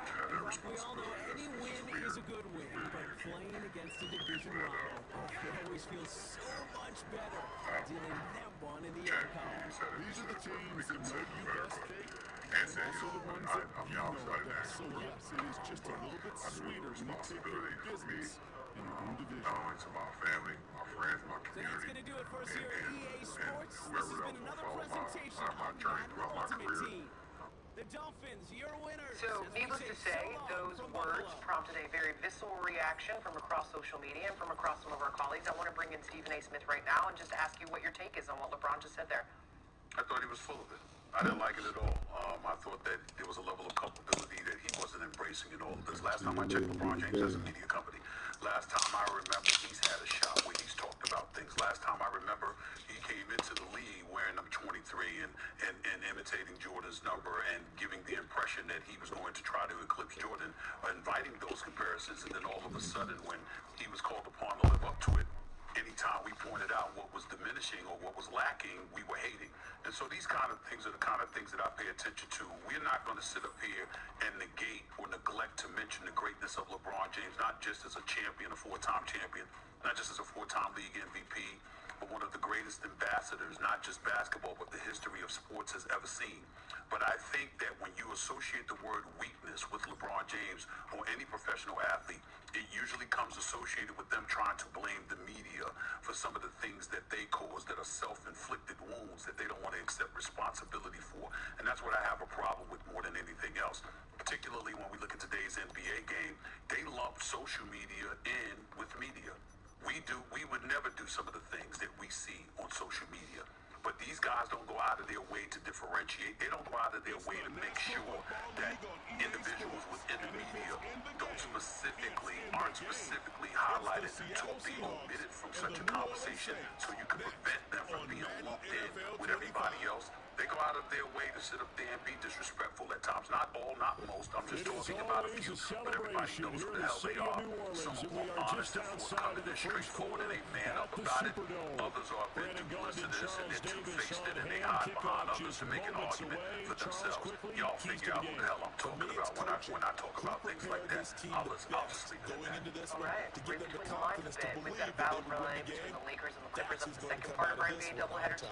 Have that We all know responsibility. any win is a good win, but playing against a division rival, it always feels so much better dealing them one in the outcome. These are the teams that know you best, Kate. Also Also the ones that you know best. So yes, it is just a little bit sweeter when you take care of business in your own division. Not only to my family, my friends, my So that's community, going to do it for us here at EA Sports. This whoever has been else will another follow presentation my of journey Madden throughout my Ultimate career. Team. The Dolphins, your winners. So, as we needless say to say, so long those from words Buffalo. prompted a very visceral reaction from across social media and from across some of our colleagues. I want to bring in Stephen A. Smith right now and just ask you what your take is on what LeBron just said there. I thought he was full of it. I didn't like it at all. I thought that there was a level of culpability that he wasn't embracing in all of this. Last time I checked LeBron James as a media company, last time I remember he's had a shot where he's talked about things. Last time I remember he came into the league wearing number 23 and imitating Jordan's number and giving the impression that he was going to try to eclipse Jordan, inviting those comparisons, and then all of a sudden when he was called upon to live up to it, anytime we pointed out what was diminishing or what was lacking, we were hating. And so these kind of things are the kind of things that I pay attention to. We're not going to sit up here and negate or neglect to mention the greatness of LeBron James, not just as a champion, a four-time champion, not just as a four-time league MVP, but one of the greatest ambassadors, not just basketball, but the history of sports has ever seen. But I think that when you associate the word weakness with LeBron James or any professional athlete, it usually comes associated with them trying to blame the media for some of the things that they cause that are self-inflicted wounds that they don't want to accept responsibility for. And that's what I have a problem with more than anything else. Particularly when we look at today's NBA game, they lump social media in with media. We would never do some of the things that we see on social media. But these guys don't go out of their way to differentiate. They don't go out of their way to make sure that individuals within the media aren't specifically highlighted to be omitted from such a conversation so you can prevent them from being lumped in with everybody else. They go out of their way to sit up there and be disrespectful at times. Not all, not most. I'm just talking about a few, but everybody knows who the hell they are. Some are more honest and forthcoming and straightforward, and they man up about it. Others are a bit duplicitous and they're two-faced and they hide behind others to make an argument for themselves. Y'all figure out who the hell I'm talking about when I talk about things like that. I'll just leave it at that. All right, read between the lines a bit. We've got a battle royale between the Lakers and the Clippers up the second part of our NBA doubleheader.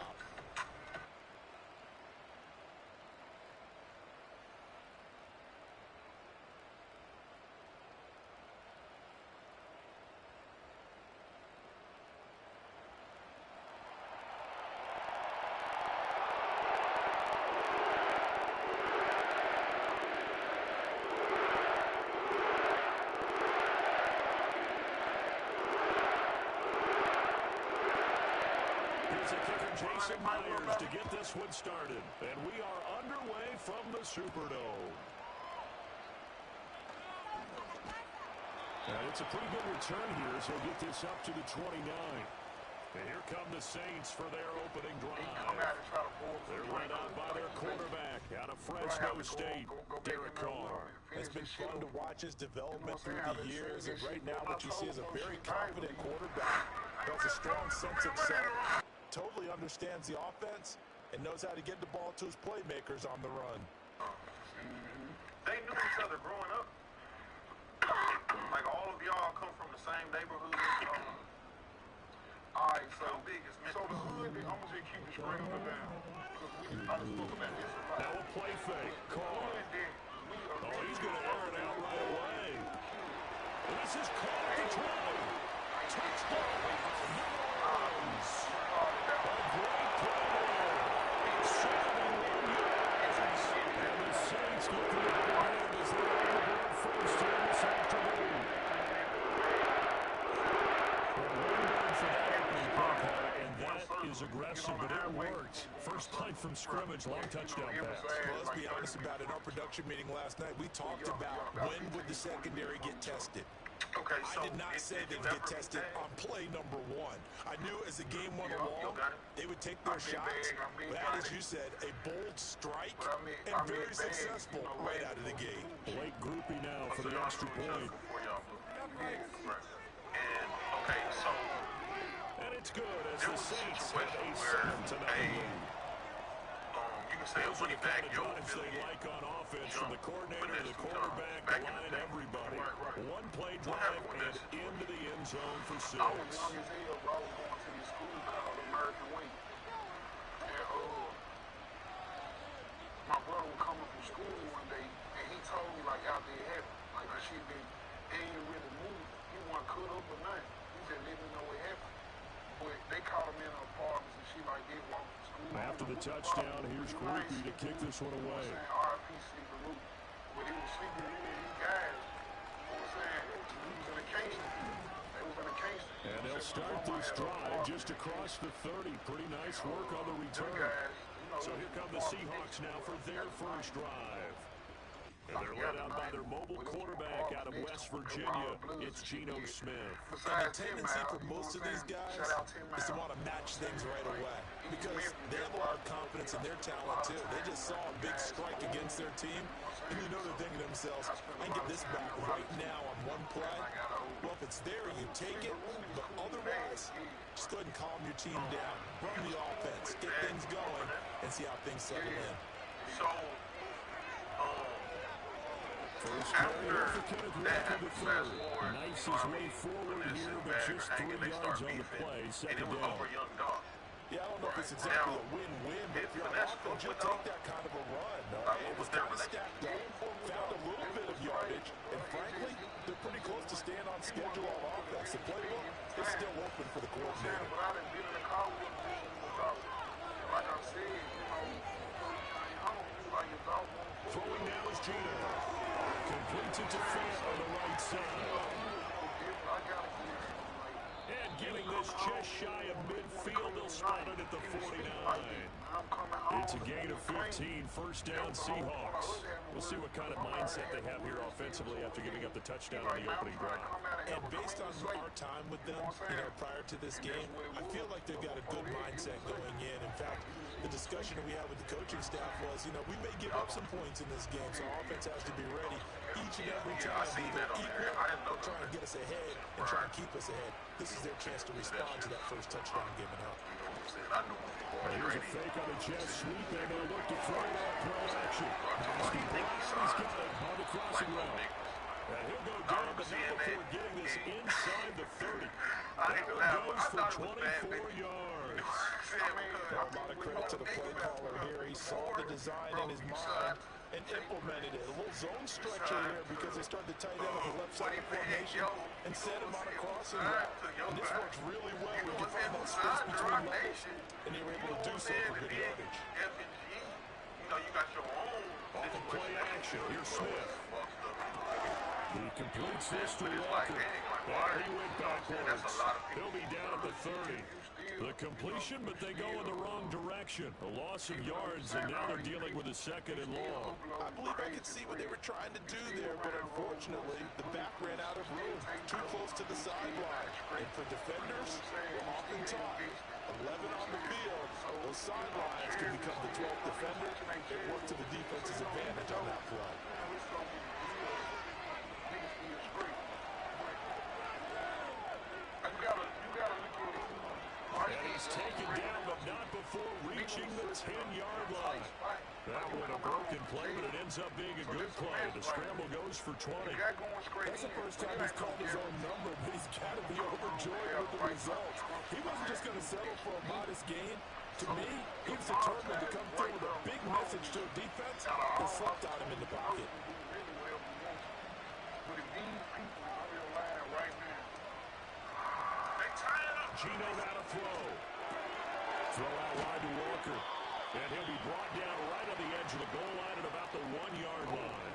Jason Myers to get this one started. And we are underway from the Superdome. And it's a pretty good return here, so get this up to the 29. And here come the Saints for their opening drive. They're led out by their quarterback out of Fresno State, Derek Carr. It's been fun to watch his development through the years, and right now what you see is a very confident quarterback. Has a strong sense of self. Totally understands the offense, and knows how to get the ball to his playmakers on the run. They knew each other growing up. Like, all of y'all come from the same neighborhood. All right, so How big is the hood, I'm gonna just keep it straight up and down. I was looking at this a lot. Now a play fake. Carr. Oh, he's going to air it out right away. And this is Carr to 20. Touchdown. Nice. A great play there. 71 yards. And the Saints get the advantage as they have the first here this afternoon. And that is aggressive, but it worked. First play from scrimmage, long touchdown pass. Well, let's be honest about it. In our production meeting last night, we talked about when would the secondary get tested. Okay, so I did not say they'd get tested on play number 1. I knew as the game went along, they would take their shots, but as you said, a bold strike and very successful right out of the gate. Blake Groupie now for the extra point. And, okay, so And it's good as there the was a Saints situation have a where 7-0 lead. you can say a Those are running the back, kind of yo, drives they like on offense, from the coordinator to the quarterback, the line, everybody. One play drive and into the end zone for 6. I was young as hell, bro. I was going to this school called American Way. And my brother was coming from school one day, and he told me, like, out there happened. Like, she been, ain't really moved. He wasn't cut up or nothing. He just let me know what happened. But they caught him in the apartments and she like they walked to school. After the touchdown, here's Groupie to kick this one away. R.I.P. Sleeping Root. But he was sleeping with these guys. You know what I'm saying? He was in a Kingston. They was in a Kingston. And they'll start this drive just across the 30. Pretty nice work on the return. So here come the Seahawks now for their first drive. And they're led out by their mobile quarterback out of West Virginia. It's Geno Smith. And the tendency for most of these guys is to want to match things right away because they have a lot of confidence in their talent too. They just saw a big strike against their team, and you know they're thinking to themselves, I can get this back right now on one play. Well, if it's there, you take it, but otherwise, just go ahead and calm your team down, run the offense, get things going, and see how things settle in. So, after that happened, fast forward, Nice his way forward here, but just 3 yards on the play. and Second it was down. over Young Dog. Yeah, I don't know if it's exactly a win-win, but if you're on offense, you'll take that kind of a run. It was kind of stacked up, found a little bit of yardage, and frankly, they're pretty close to staying on schedule on offense. The playbook is still open for the coordinator. But I done been in the car with him. Like I said, you know, like your dog won't Throwing now is Geno. Completes it to Fant on the right side. And getting this just shy of midfield, they'll spot it at the 49. It's a gain of 15, first down Seahawks. We'll see what kind of mindset they have here offensively after giving up the touchdown on the opening drive. And based on our time with them, prior to this game, I feel like they've got a good mindset going in. In fact, the discussion that we had with the coaching staff was, we may give up some points in this game, so our offense has to be ready each and every time. Either equal or trying to get us ahead and try and keep us ahead. This is their chance to respond to that first touchdown given up. Here's a fake on a jet sweep, and they'll look to throw it out play action. He's got it on the crossing route. And he'll go down, but not before getting this inside the 30. That one goes for 24 yards. A lot of credit to the play caller here. He saw the design in his mind and implemented it. A little zone structure here because they started to tight end on the left side of the formation and set him on a crossing route. And this works really well when you find that space between levels, and they were able to do so for good yardage. You got your own Play action. Here's Smith. He completes this to Walker. And he went backwards. He'll be down at the 30. The completion, but they go in the wrong direction. A loss of yards, and now they're dealing with a second and long. I believe I could see what they were trying to do there, but unfortunately, the back ran out of room, too close to the sideline. And for defenders, we're often taught 11 on the field, those sidelines can become the 12th defender. It worked to the defense's advantage on that play. And he's taken down, but not before before reaching the 10-yard line. That one a broken play, but it ends up being a good play. The scramble goes for 20. That's the first time he's called his own number, but he's got to be overjoyed with the results. He wasn't just going to settle for a modest gain. To me, he was determined to come through with a big message to a defense that slept on him in the pocket. Gino now to throw. Throw out wide to Walker. And he'll be brought down right on the edge of the goal line at about the 1-yard line.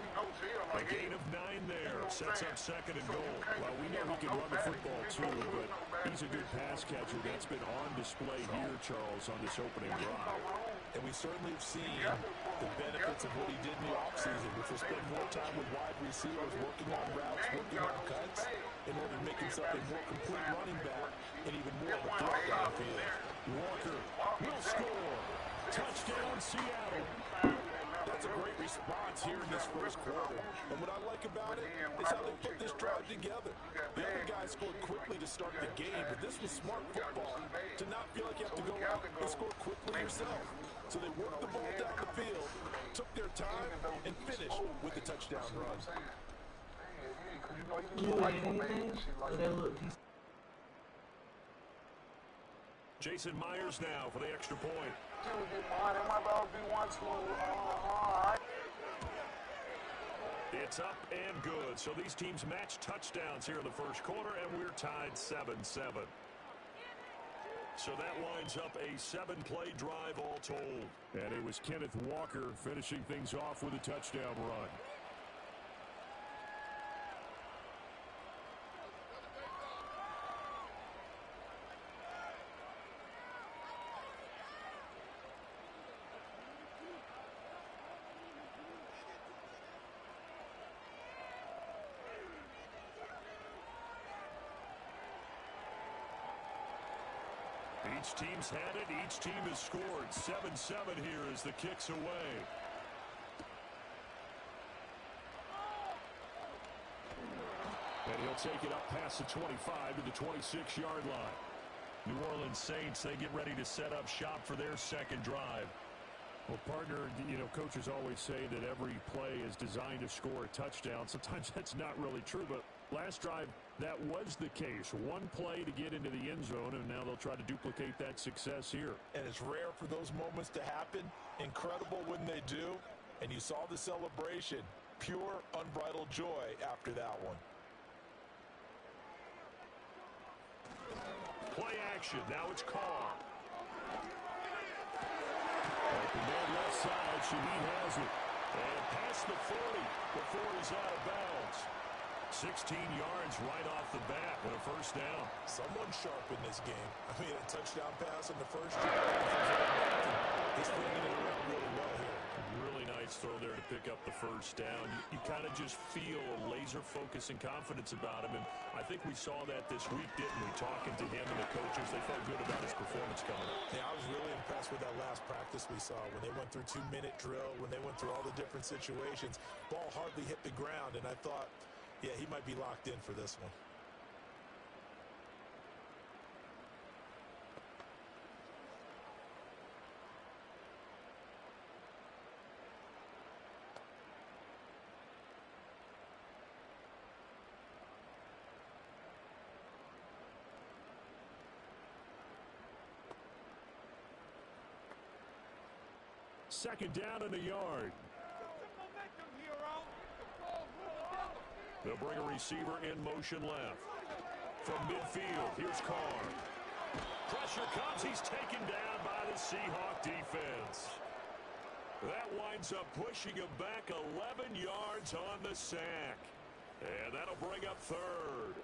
A gain of 9 there. Sets up second and goal. Well, we know he can run the football too, but he's a good pass catcher. That's been on display here, Charles, on this opening drive. And we certainly have seen the benefits of what he did in the offseason, which was spend more time with wide receivers, working on routes, working on cuts, in order to make himself a more complete running back and even more of a threat downfield. Walker will score. Touchdown, Seattle. That's a great response here in this first quarter. And what I like about it is how they put this drive together. The other guys scored quickly to start the game, but this was smart football to not feel like you have to go out and score quickly yourself. So they worked the ball down the field, took their time, and finished with the touchdown run. Jason Myers now for the extra point. It's up and good. So these teams match touchdowns here in the first quarter, and we're tied 7-7. So that winds up a 7-play drive all told. And it was Kenneth Walker finishing things off with a touchdown run. Each team's had it. Each team has scored. 7-7 here as the kick's away. And he'll take it up past the 25 to the 26-yard line. New Orleans Saints, they get ready to set up shop for their second drive. Well, partner, coaches always say that every play is designed to score a touchdown. Sometimes that's not really true, but last drive, that was the case. One play to get into the end zone, and now they'll try to duplicate that success here. And it's rare for those moments to happen. Incredible when they do. And you saw the celebration. Pure, unbridled joy after that one. Play action. Now it's Carr. Open there left side. Shaheed has it. And past the 40 before he's out of bounds. 16 yards right off the bat with a first down. Someone sharp in this game. I mean, a touchdown pass on the first drive. He's bringing it around really well here. Really nice throw there to pick up the first down. You kind of just feel a laser focus and confidence about him. And I think we saw that this week, didn't we? Talking to him and the coaches, they felt good about his performance coming up. Yeah, I was really impressed with that last practice we saw when they went through 2-minute drill, when they went through all the different situations. Ball hardly hit the ground, and I thought, yeah, he might be locked in for this one. Second down in the yard. They'll bring a receiver in motion left. From midfield, here's Carr. Pressure comes. He's taken down by the Seahawk defense. That winds up pushing him back 11 yards on the sack. And that'll bring up third.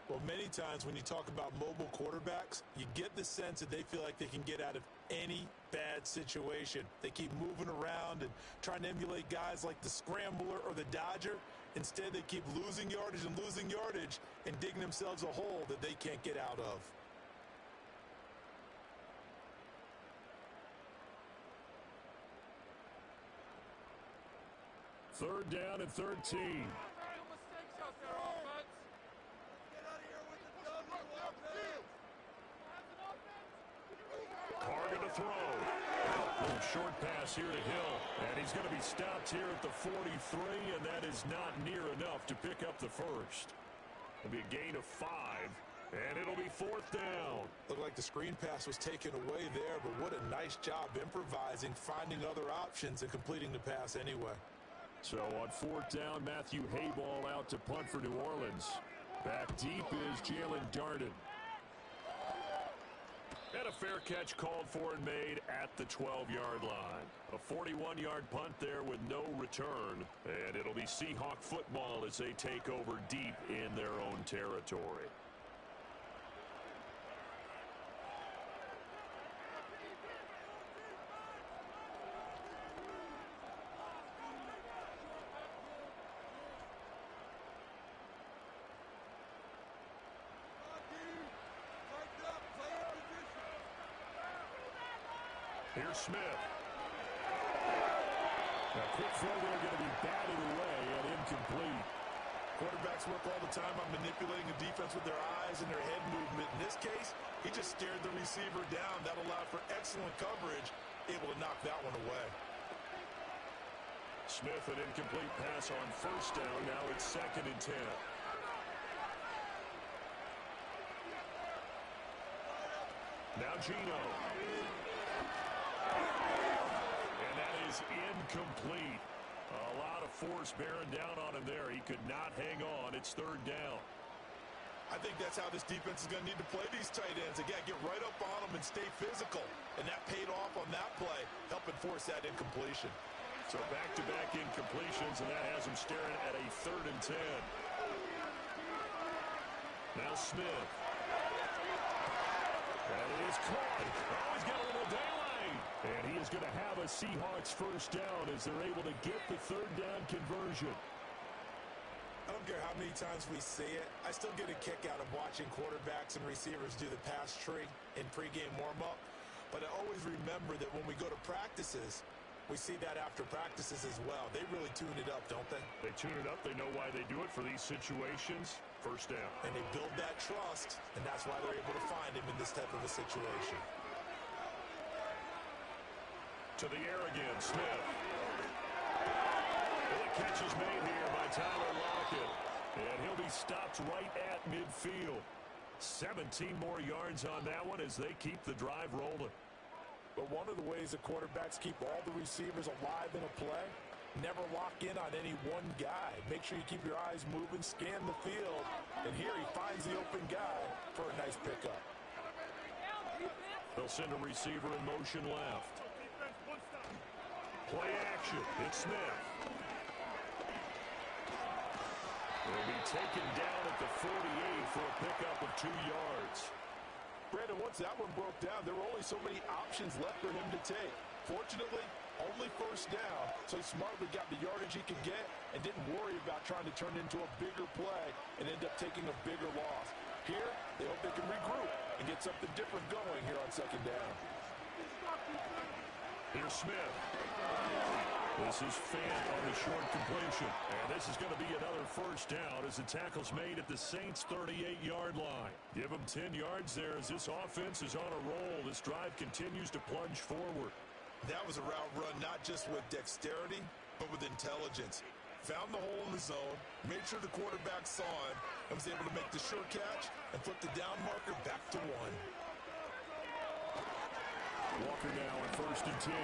Well, many times when you talk about mobile quarterbacks, you get the sense that they feel like they can get out of any bad situation. They keep moving around and trying to emulate guys like the Scrambler or the Dodger. Instead, they keep losing yardage and digging themselves a hole that they can't get out of. Third down and 13. Carr to throw. short pass here to Hill. And he's going to be stopped here at the 43, and that is not near enough to pick up the first. It'll be a gain of 5, and it'll be 4th down. Looked like the screen pass was taken away there, but what a nice job improvising, finding other options, and completing the pass anyway. So on 4th down, Matthew Hayball out to punt for New Orleans. Back deep is Jalen Darden. And a fair catch called for and made at the 12-yard line. A 41-yard punt there with no return. And it'll be Seahawk football as they take over deep in their own territory. Here's Smith. A quick throw there going to be batted away and incomplete. Quarterbacks work all the time on manipulating the defense with their eyes and their head movement. In this case, he just stared the receiver down. That allowed for excellent coverage, able to knock that one away. Smith, an incomplete pass on 1st down. Now it's 2nd and 10. Now Gino. And that is incomplete. A lot of force bearing down on him there. He could not hang on. It's 3rd down. I think that's how this defense is going to need to play these tight ends. Again, get right up on them and stay physical. And that paid off on that play, helping force that incompletion. So back-to-back incompletions, and that has him staring at a 3rd and 10. Now Smith. That is caught. Oh, he's got a little daylight. And he is going to have a Seahawks 1st down as they're able to get the 3rd down conversion. I don't care how many times we see it. I still get a kick out of watching quarterbacks and receivers do the pass tree in pregame warm-up. But I always remember that when we go to practices, we see that after practices as well. They really tune it up, don't they? They tune it up. They know why they do it for these situations. 1st down. And they build that trust, and that's why they're able to find him in this type of a situation. To the air again, Smith. Well, the catch is made here by Tyler Lockett. And he'll be stopped right at midfield. 17 more yards on that one as they keep the drive rolling. But one of the ways the quarterbacks keep all the receivers alive in a play, never lock in on any one guy. Make sure you keep your eyes moving, scan the field, and here he finds the open guy for a nice pickup. They'll send a receiver in motion left. Play action. It's Smith. He'll be taken down at the 48 for a pickup of 2 yards. Brandon, once that one broke down, there were only so many options left for him to take. Fortunately, only 1st down, so he smartly got the yardage he could get and didn't worry about trying to turn into a bigger play and end up taking a bigger loss. Here, they hope they can regroup and get something different going here on 2nd down. Here's Smith. This is Fant on the short completion. And this is going to be another 1st down as the tackle's made at the Saints' 38-yard line. Give them 10 yards there as this offense is on a roll. This drive continues to plunge forward. That was a route run not just with dexterity, but with intelligence. Found the hole in the zone, made sure the quarterback saw him, and was able to make the sure catch and flip the down marker back to 1. Walker now on 1st and 10.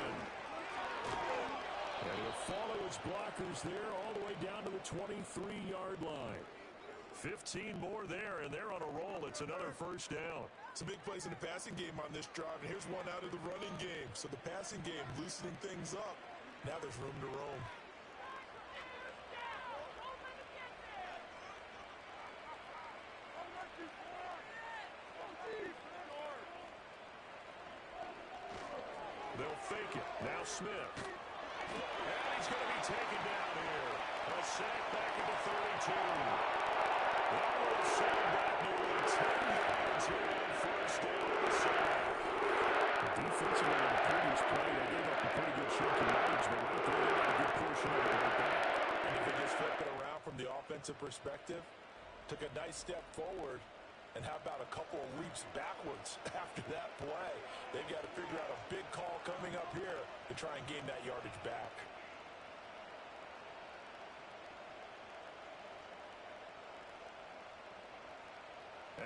And he'll follow his blockers there all the way down to the 23-yard line. 15 more there, and they're on a roll. It's another 1st down. Some big plays in the passing game on this drive, and here's one out of the running game. So the passing game loosening things up. Now there's room to roam. They'll fake it. Now Smith. And he's going to be taken down here. A sack back into 32. That will send back nearly 10 yards here on 1st down to the sack. Defensively in the previous play, they gave up a pretty good chunk of yards, but right there, they got a good portion of it right back. And if they just flip it around from the offensive perspective, took a nice step forward, and how about a couple of leaps backwards after that play? They've got to figure out a big call coming up here to try and gain that yardage back.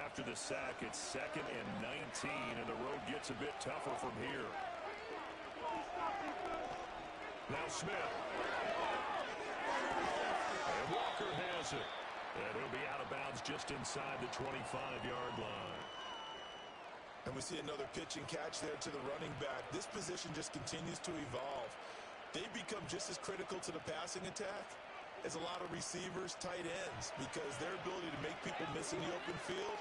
After the sack, it's 2nd and 19, and the road gets a bit tougher from here. Now Smith. And Walker has it. And he'll be out of bounds just inside the 25-yard line. And we see another pitch and catch there to the running back. This position just continues to evolve. They become just as critical to the passing attack as a lot of receivers, tight ends, because their ability to make people miss in the open field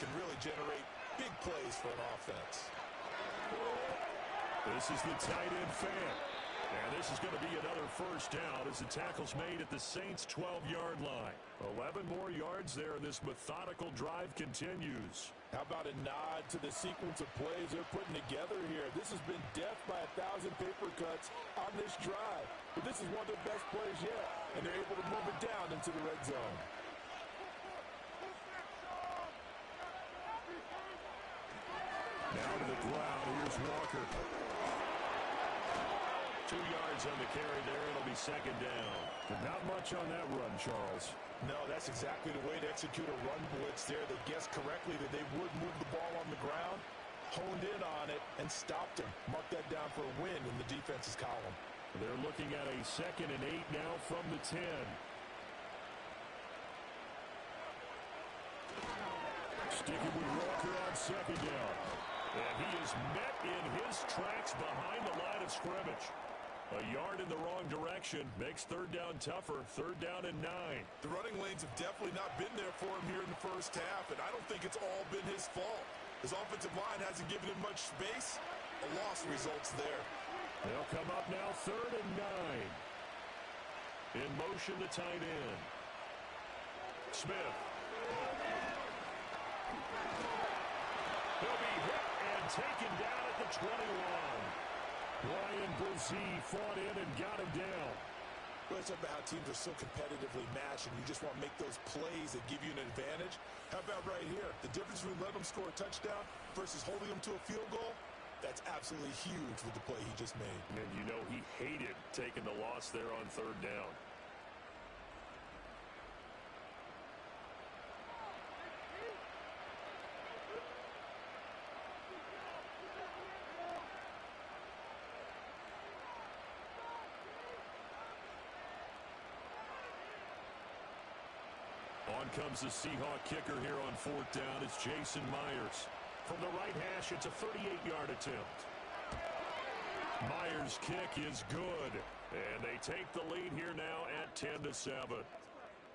can really generate big plays for an offense. This is the tight end fan. And this is going to be another first down as the tackle's made at the Saints' 12-yard line. 11 more yards there, and this methodical drive continues. How about a nod to the sequence of plays they're putting together here? This has been death by 1,000 paper cuts on this drive. But this is one of the best plays yet, and they're able to move it down into the red zone. Now to the ground, here's Walker. 2 yards on the carry there. It'll be 2nd down. But not much on that run, Charles. No, that's exactly the way to execute a run blitz there. They guessed correctly that they would move the ball on the ground, honed in on it, and stopped him. Mark that down for a win in the defense's column. They're looking at a 2nd and 8 now from the 10. Sticking with Walker on 2nd down. And he is met in his tracks behind the line of scrimmage. A yard in the wrong direction makes 3rd down tougher. 3rd down and 9. The running lanes have definitely not been there for him here in the first half, and I don't think it's all been his fault. His offensive line hasn't given him much space. A loss results there. They'll come up now 3rd and 9. In motion, the tight end. Smith. He'll be hit and taken down at the 21. Ryan Brzee fought in and got him down. Well, it's about how teams are so competitively matched, and you just want to make those plays that give you an advantage. How about right here? The difference between letting them score a touchdown versus holding them to a field goal, that's absolutely huge with the play he just made. And you know he hated taking the loss there on 3rd down. On comes the Seahawk kicker here on 4th down. It's Jason Myers. From the right hash, it's a 38-yard attempt. Myers' kick is good. And they take the lead here now at 10-7.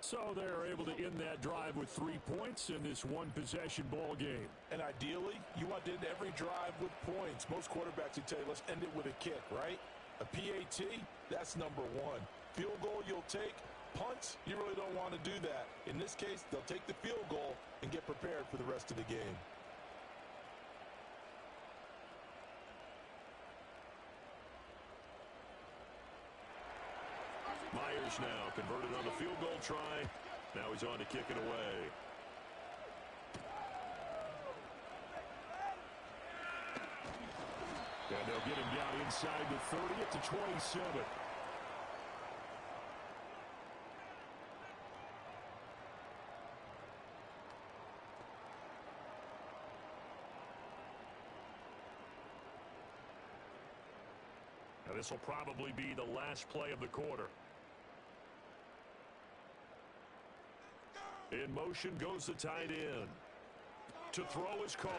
So they're able to end that drive with 3 points in this one-possession ball game. And ideally, you want to end every drive with points. Most quarterbacks would tell you, let's end it with a kick, right? A PAT, that's number 1. Field goal you'll take. Punts, you really don't want to do that. In this case, they'll take the field goal and get prepared for the rest of the game. Myers now converted on the field goal try. Now he's on to kick it away. And they'll get him down inside the 30 at the 27. Now this will probably be the last play of the quarter. In motion goes the tight end. To throw his car.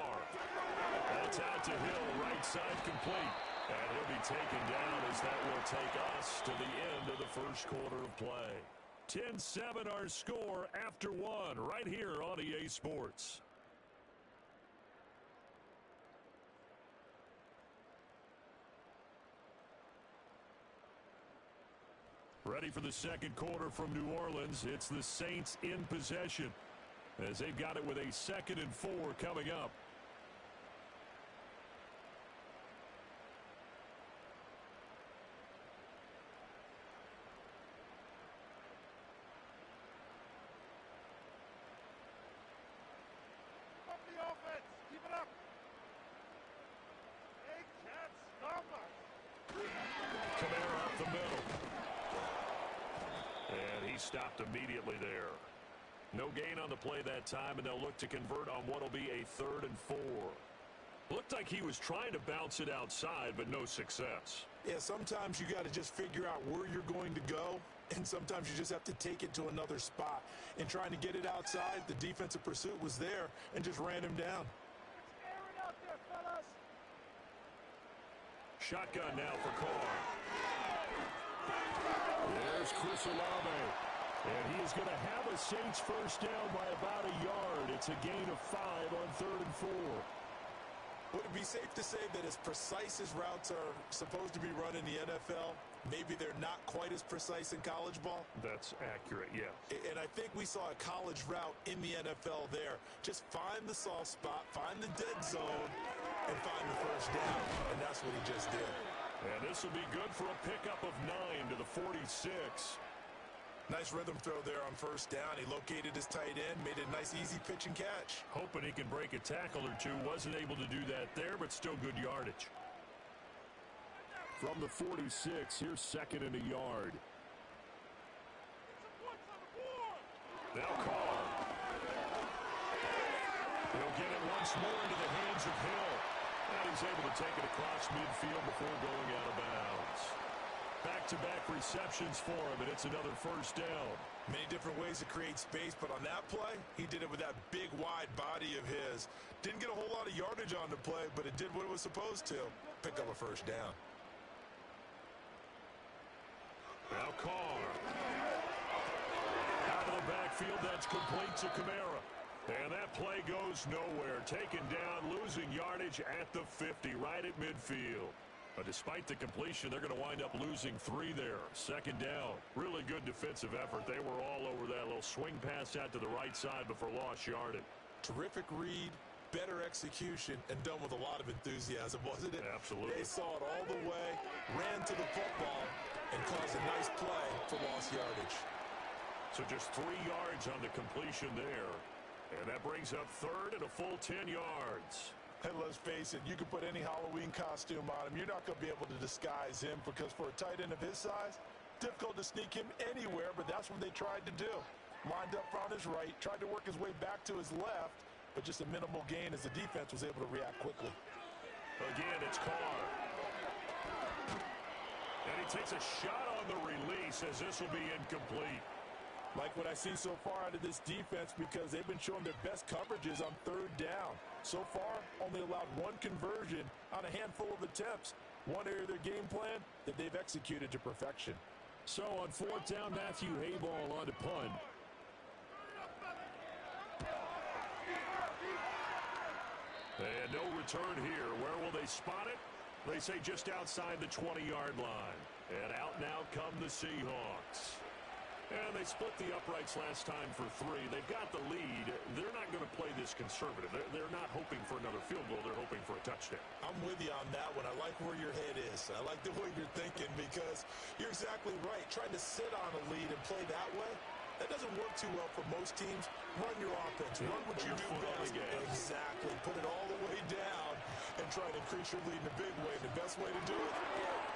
That's out to Hill, right side complete. And he'll be taken down as that will take us to the end of the first quarter of play. 10-7 our score after 1 right here on EA Sports. Ready for the second quarter from New Orleans. It's the Saints in possession as they've got it with a 2nd and 4 coming up. Up the offense. Keep it up. They can't stop us. He stopped immediately there. No gain on the play that time, and they'll look to convert on what will be a 3rd and 4. Looked like he was trying to bounce it outside, but no success. Yeah, sometimes you got to just figure out where you're going to go, and sometimes you just have to take it to another spot. In trying to get it outside, the defensive pursuit was there and just ran him down. Shotgun now for Carr. There's Chris Olave. And he is going to have a Saints first down by about a yard. It's a gain of 5 on 3rd and 4. Would it be safe to say that as precise as routes are supposed to be run in the NFL, maybe they're not quite as precise in college ball? That's accurate, yeah. And I think we saw a college route in the NFL there. Just find the soft spot, find the dead zone, and find the first down. And that's what he just did. And this will be good for a pickup of 9 to the 46. Nice rhythm throw there on first down. He located his tight end, made a nice easy pitch and catch. Hoping he can break a tackle or two. Wasn't able to do that there, but still good yardage. From the 46, here's 2nd and a yard. Now Carr. He'll get it once more into the hands of Hill. And he's able to take it across midfield before going out of bounds. Back-to-back receptions for him, and it's another first down. Many different ways to create space, but on that play, he did it with that big, wide body of his. Didn't get a whole lot of yardage on the play, but it did what it was supposed to. Pick up a first down. Now Carr. Out of the backfield, that's complete to Kamara. And that play goes nowhere. Taken down, losing yardage at the 50, right at midfield. But despite the completion, they're going to wind up losing 3 there. 2nd down. Really good defensive effort. They were all over that little swing pass out to the right side before lost yardage. Terrific read, better execution, and done with a lot of enthusiasm, wasn't it? Absolutely. They saw it all the way, ran to the football, and caused a nice play for lost yardage. So just 3 yards on the completion there. And that brings up 3rd and a full 10 yards. And let's face it, you can put any Halloween costume on him. You're not going to be able to disguise him because for a tight end of his size, difficult to sneak him anywhere, but that's what they tried to do. Lined up on his right, tried to work his way back to his left, but just a minimal gain as the defense was able to react quickly. Again, it's Carr. And he takes a shot on the release as this will be incomplete. Like what I see so far out of this defense because they've been showing their best coverages on 3rd down. So far, only allowed 1 conversion on a handful of attempts. One area of their game plan that they've executed to perfection. So on 4th down, Matthew Hayball on to punt. And no return here. Where will they spot it? They say just outside the 20-yard line. And out now come the Seahawks. And they split the uprights last time for 3. They've got the lead. They're not going to play this conservative. They're not hoping for another field goal. They're hoping for a touchdown. I'm with you on that one. I like where your head is. I like the way you're thinking because you're exactly right. Trying to sit on a lead and play that way, that doesn't work too well for most teams. Run your offense. Run what you do best. Exactly. Put it all the way down and try to increase your lead in a big way. The best way to do it,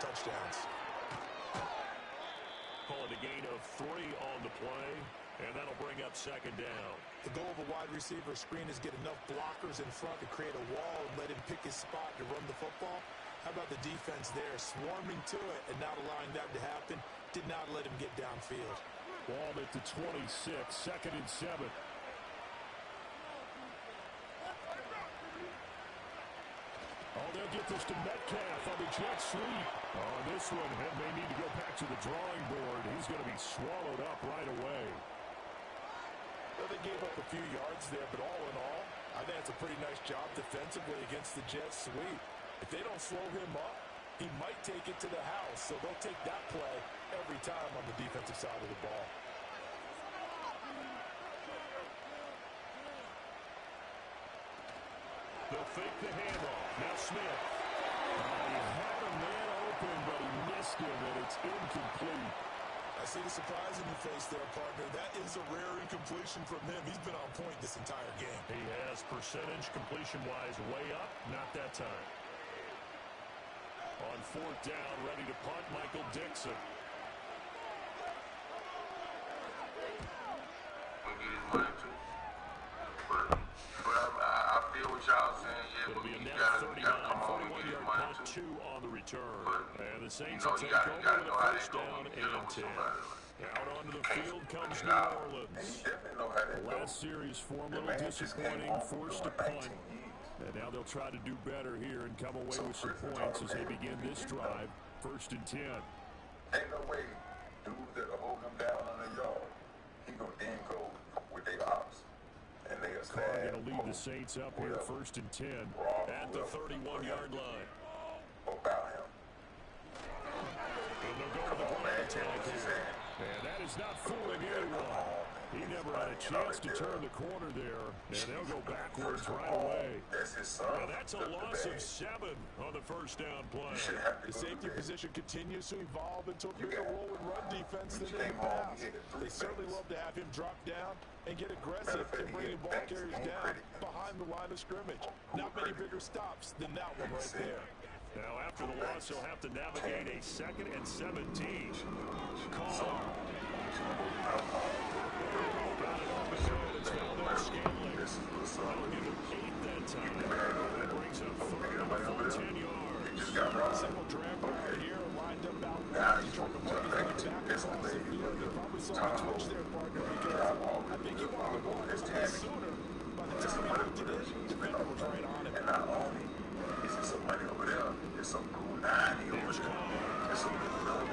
touchdowns. Call it a gain of 3 on the play, and that'll bring up 2nd down. The goal of a wide receiver screen is get enough blockers in front to create a wall and let him pick his spot to run the football. How about the defense there, swarming to it and not allowing that to happen? Did not let him get downfield. Ball at the 26, 2nd and 7. Oh, they'll get this to Metcalf on the jet sweep. On this one, and they need to go back to the drawing board. He's going to be swallowed up right away. Well, they gave up a few yards there, but all in all, I think that's a pretty nice job defensively against the jet sweep. If they don't slow him up, he might take it to the house, so they'll take that play every time on the defensive side of the ball. They'll fake the handoff. Now Smith. He had a man open, but he missed him, and it's incomplete. I see the surprise in your face there, partner. That is a rare incompletion from him. He's been on point this entire game. He has percentage completion-wise way up. Not that time. On 4th down, ready to punt, Michael Dixon. get his money too. But I feel what y'all saying. Yeah, but you gotta come on and get his money too. On the return. But And the Saints you know, will you take over gotta with know a how they first go down when you dealing and with 10. somebody. Out onto the field comes New And Orleans. he definitely know how that Last goes. series for a The little man just came disappointing, home from forced to doing punt. 19 years. And now they'll try to do better here and come away So with some Chris points as they Thomas, begin this drive. First and 10. Ain't no way dudes that'll hold him down on the yard. He gonna then go with their ops. And they'll Carr stand. going to lead the Saints up here, first and 10 at the 31-yard line. About him. And they'll go with the ground attack here. And that is not fooling anyone. He never had a chance to turn the corner there, and they'll go backwards right away. That's his son. And that's a loss of 7 on the first down play. The safety position continues to evolve into a bigger role in run defense than in the past. They certainly love to have him drop down and get aggressive in bringing ball carriers down behind the line of scrimmage. Not many bigger stops than that one right there. Now, after the loss, he'll have to navigate a 2nd and 17. Carr. Got it on the field. It's held up Scanlon. That'll give him 8 that time. That brings up 3rd and a full 10 yards. Single drag right here, lined up out there. He's trying to work his way back across the field. He probably saw the twitch there, partner, because I think he wanted to go a little bit sooner. By the time he looked at it, the defender was right on him. And not only is there some money over there, there's some cool 9 here. There's some good love.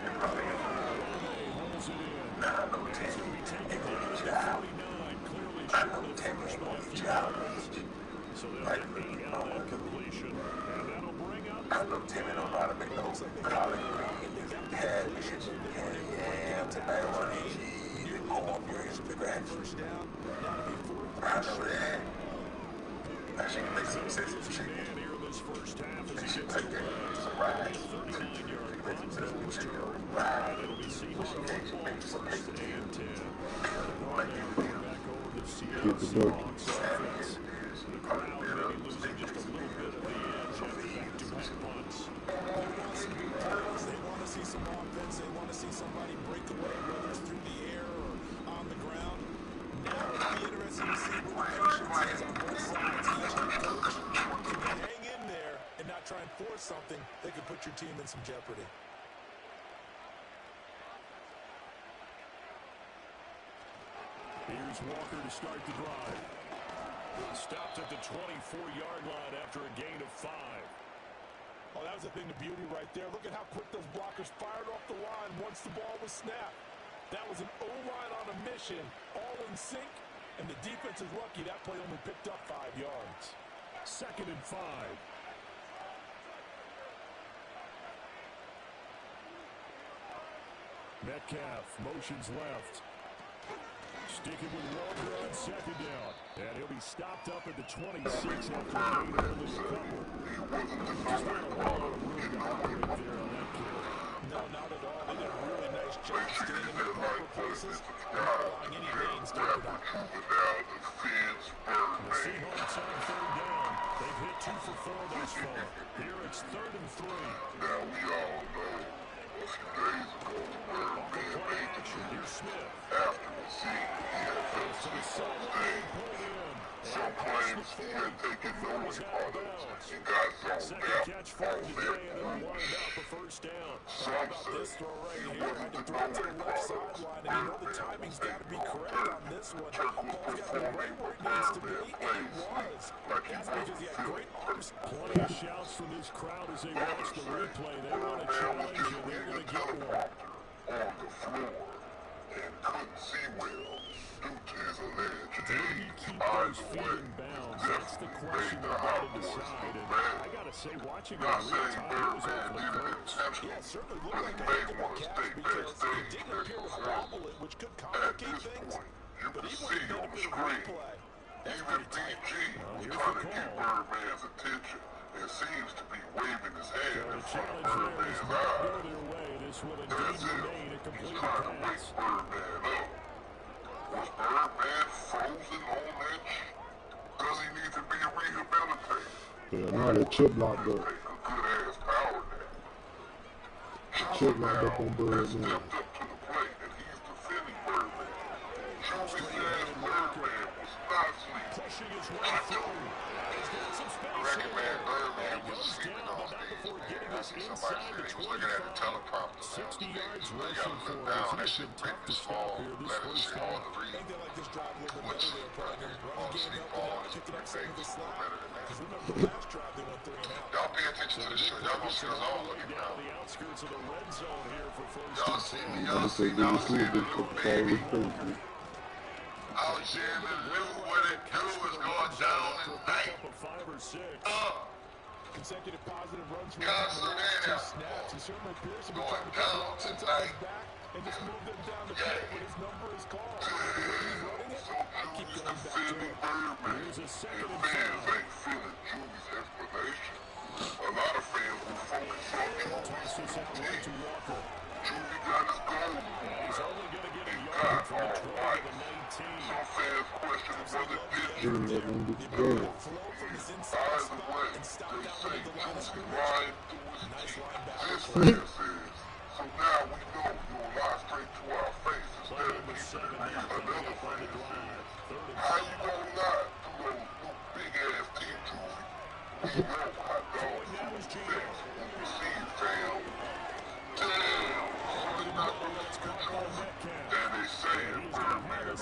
And probably now I know Tammy ain't gonna get child. I know Tammy ain't gonna get child. So they'll get 8 out of that completion. And that'll bring up I know Tammy don't know how to make no collard greens and cabbage and yams and macaroni and cheese and cornbread and scratch. I know that. Now she can make some sesame chicken. And she take that some rice. She can make some sesame chicken with rice. She can make some baked potatoes. Like anything else. Get the book. Salmon is probably better. Steak is some beans, some chicken. They want to see some offense. They want to see somebody break away, whether it's through the air or on the ground. Now it'll be interesting to see what the patience is on both sides. Each coach can hang in there and not try and force something that could put your team in some jeopardy. Here's Walker to start the drive. Stopped at the 24-yard line after a gain of 5. Oh, that was a thing of beauty right there. Look at how quick those blockers fired off the line once the ball was snapped. That was an O-line on a mission, all in sync, and the defense is lucky that play only picked up 5 yards. 2nd and 5. Metcalf motions left. Sticking with Walker on 2nd down. And he'll be stopped up at the 26 after a gain of only a couple. Just not a lot of room to operate there on that play. No, not at all. They did a really nice job staying in their proper places and not allowing any lanes to open up. The Seahawks on 3rd down. They've hit 2 for 4 thus far. Here it's 3rd and 3. Now we all know a few days ago Off the play action, here's Smith. after the scene he had felt some things. Some claims he had taken no products and got zoned Second out catch for him on today, that and it'll blue. wind up a first down. Some This said throw right he here, had wasn't to the throw it to the left products. sideline, and you know the timing's got to be correct on this one. Ball's got to be right where it needs to be, and it was. That's because he had great arms. Plenty of shouts from this crowd as they watch the replay. They want to challenge, and they're going to get one. On the floor and couldn't see well due to his alleged Did he keep those feet in bounds? That's the question they're going to decide. And I got to say, watching it in real time, it was awfully close. Yeah, it certainly looked like a heck of a catch because he didn't appear to bobble it, which could complicate things. But even when you get a bit of replay, that's even pretty tight. BG was trying to get Birdman's attention and seems to be waving his hand So in the front of challenge there is Birdman's not eyes. go their way. This will That's indeed it. remain a He's complete trying to wake pass. Birdman up. Was Birdman frozen on that? Does he need to be rehabilitated? Yeah, now that chip locked up. Take a good ass power nap. Chip locked up on Has Birdman. stepped up to the plate and he's defending Birdman. I reckon, man, Birdman was sleeping on stage, man. I see somebody said he was looking at the teleprompter now. They gotta look down. That shit written in small letters, hard to read. Which, on sleep on is pretty big. A little better than that. Y'all pay attention to the show. Y'all gonna see us all looking down. Y'all see me. Y'all see me. Alexander, little baby. Alexander knew what it do is going down tonight. Consecutive positive runs for going down tonight. And just move them down the field when his number is called. So Judy's defending Birdman. The fans ain't feeling Judy's explanation. A lot of fans will focus on Judy's routine. Judy got his goal. He got all right. Some fans question whether this should By the way, they say Judy lying through his teeth. This fan says, so now we know you'll lie straight to our face instead of keeping it real. Another fan says, how you gonna lie to those new big-ass teeth, Judy? We know hot dogs are sex when we see it, fam. Damn, Judy not believing Judy. And they say Birdman on that shit.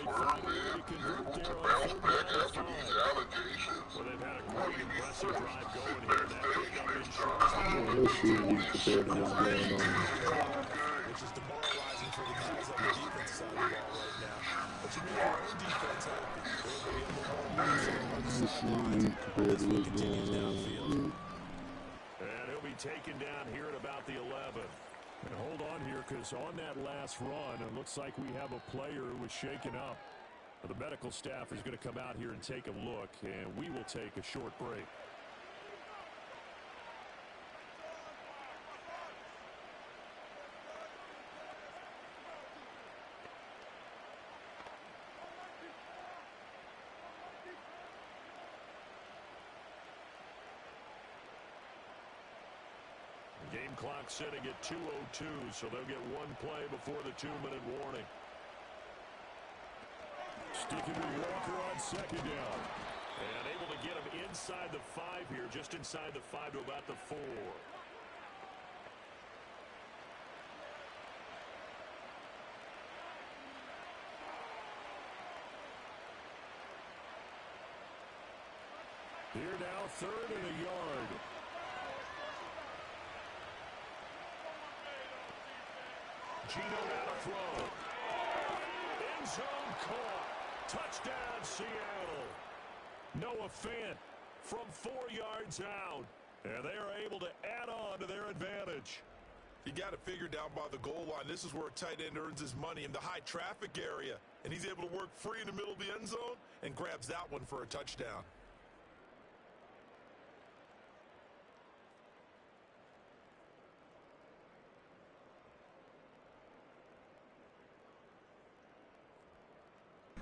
Birdman able to bounce back after these allegations. Will he be forced to sit backstage next time? Let's see what we prepared to what's going on. Which is demoralizing for the guys on the defense side of the ball right now. But you make your own defense happy. Let's see what we prepared to what's going on. And he'll be taken down here at about the 11. And hold on here, because on that last run, it looks like we have a player who was shaken up. The medical staff is going to come out here and take a look, and we will take a short break. Game clock sitting at 2:02, so they'll get one play before the 2-minute warning. Sticking with Walker on second down. And able to get him inside the 5 here, just inside the 5 to about the 4. Here now, 3rd and a yard. Gino now to throw. End zone caught. Touchdown, Seattle. Noah Fant from 4 yards out. And they are able to add on to their advantage. You got it figured down by the goal line. This is where a tight end earns his money, in the high traffic area. And he's able to work free in the middle of the end zone and grabs that one for a touchdown.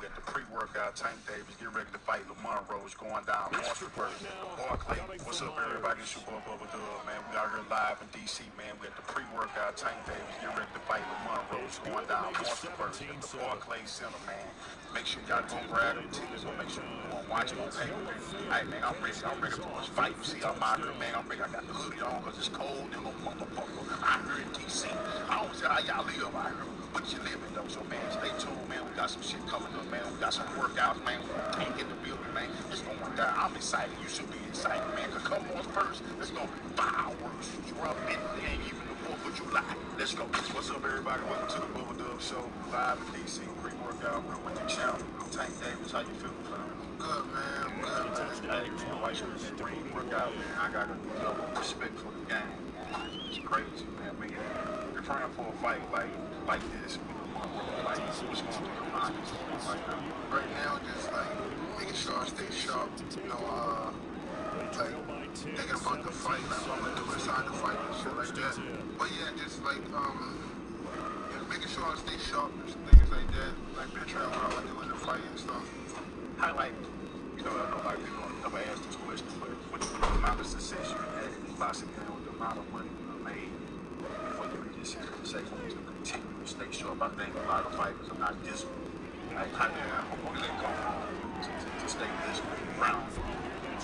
Got the pre-workout, Tank Davis, get ready to fight Lamar Rose going down Marshallsburg. Barclay, what's up, everybody? It's your boy Bubba Dub, man. We out here live in D.C., man. We got the pre-workout, Tank Davis, get ready to fight Lamar Rose going down Marshallsburg. At the Barclay Center, man. Make sure y'all go grab them tickets, so make sure you go and watch it on pay-per-view. Hey, man, I'm ready for this fight. You see, I'm out here, man. I'm ready. I got the hoodie on because it's cold in the motherfucker. I'm here in D.C. I don't see how y'all live out here, but you live it, though. So, man, stay tuned, man. We got some shit coming up, man. We got some workouts, man. We can't get the building, man. It's going down. I'm excited. You should be excited, man. Because come on first, it's going to be fireworks. You rub it. They ain't even the 4th of July. Let's go. What's up, everybody? Welcome to the Bubba Dub Show. Live in D.C. Pre-workout. We're with the champ. Tank Davis. How you feeling, fam? Good, man. Good, man. Hey, my wife should have been pre-workout, man. I got a level of respect for the game. It's crazy, man. We're trying for a fight like this. Like, what's going on in your mind right now? Just like making sure I stay sharp. You know, like thinking about the fight, like what I'm gonna do inside the fight and shit like that. But yeah, just like making sure I stay sharp and things like that. Like been trying what I do in the fight and stuff. Highlight, you know, I know a lot of people never ask this question, but what the amount of success you had in boxing, with the amount of money you made before you reach this here, say to continue to stay sharp. I think a lot of fighters are not disciplined Like, how do you let go to stay this round?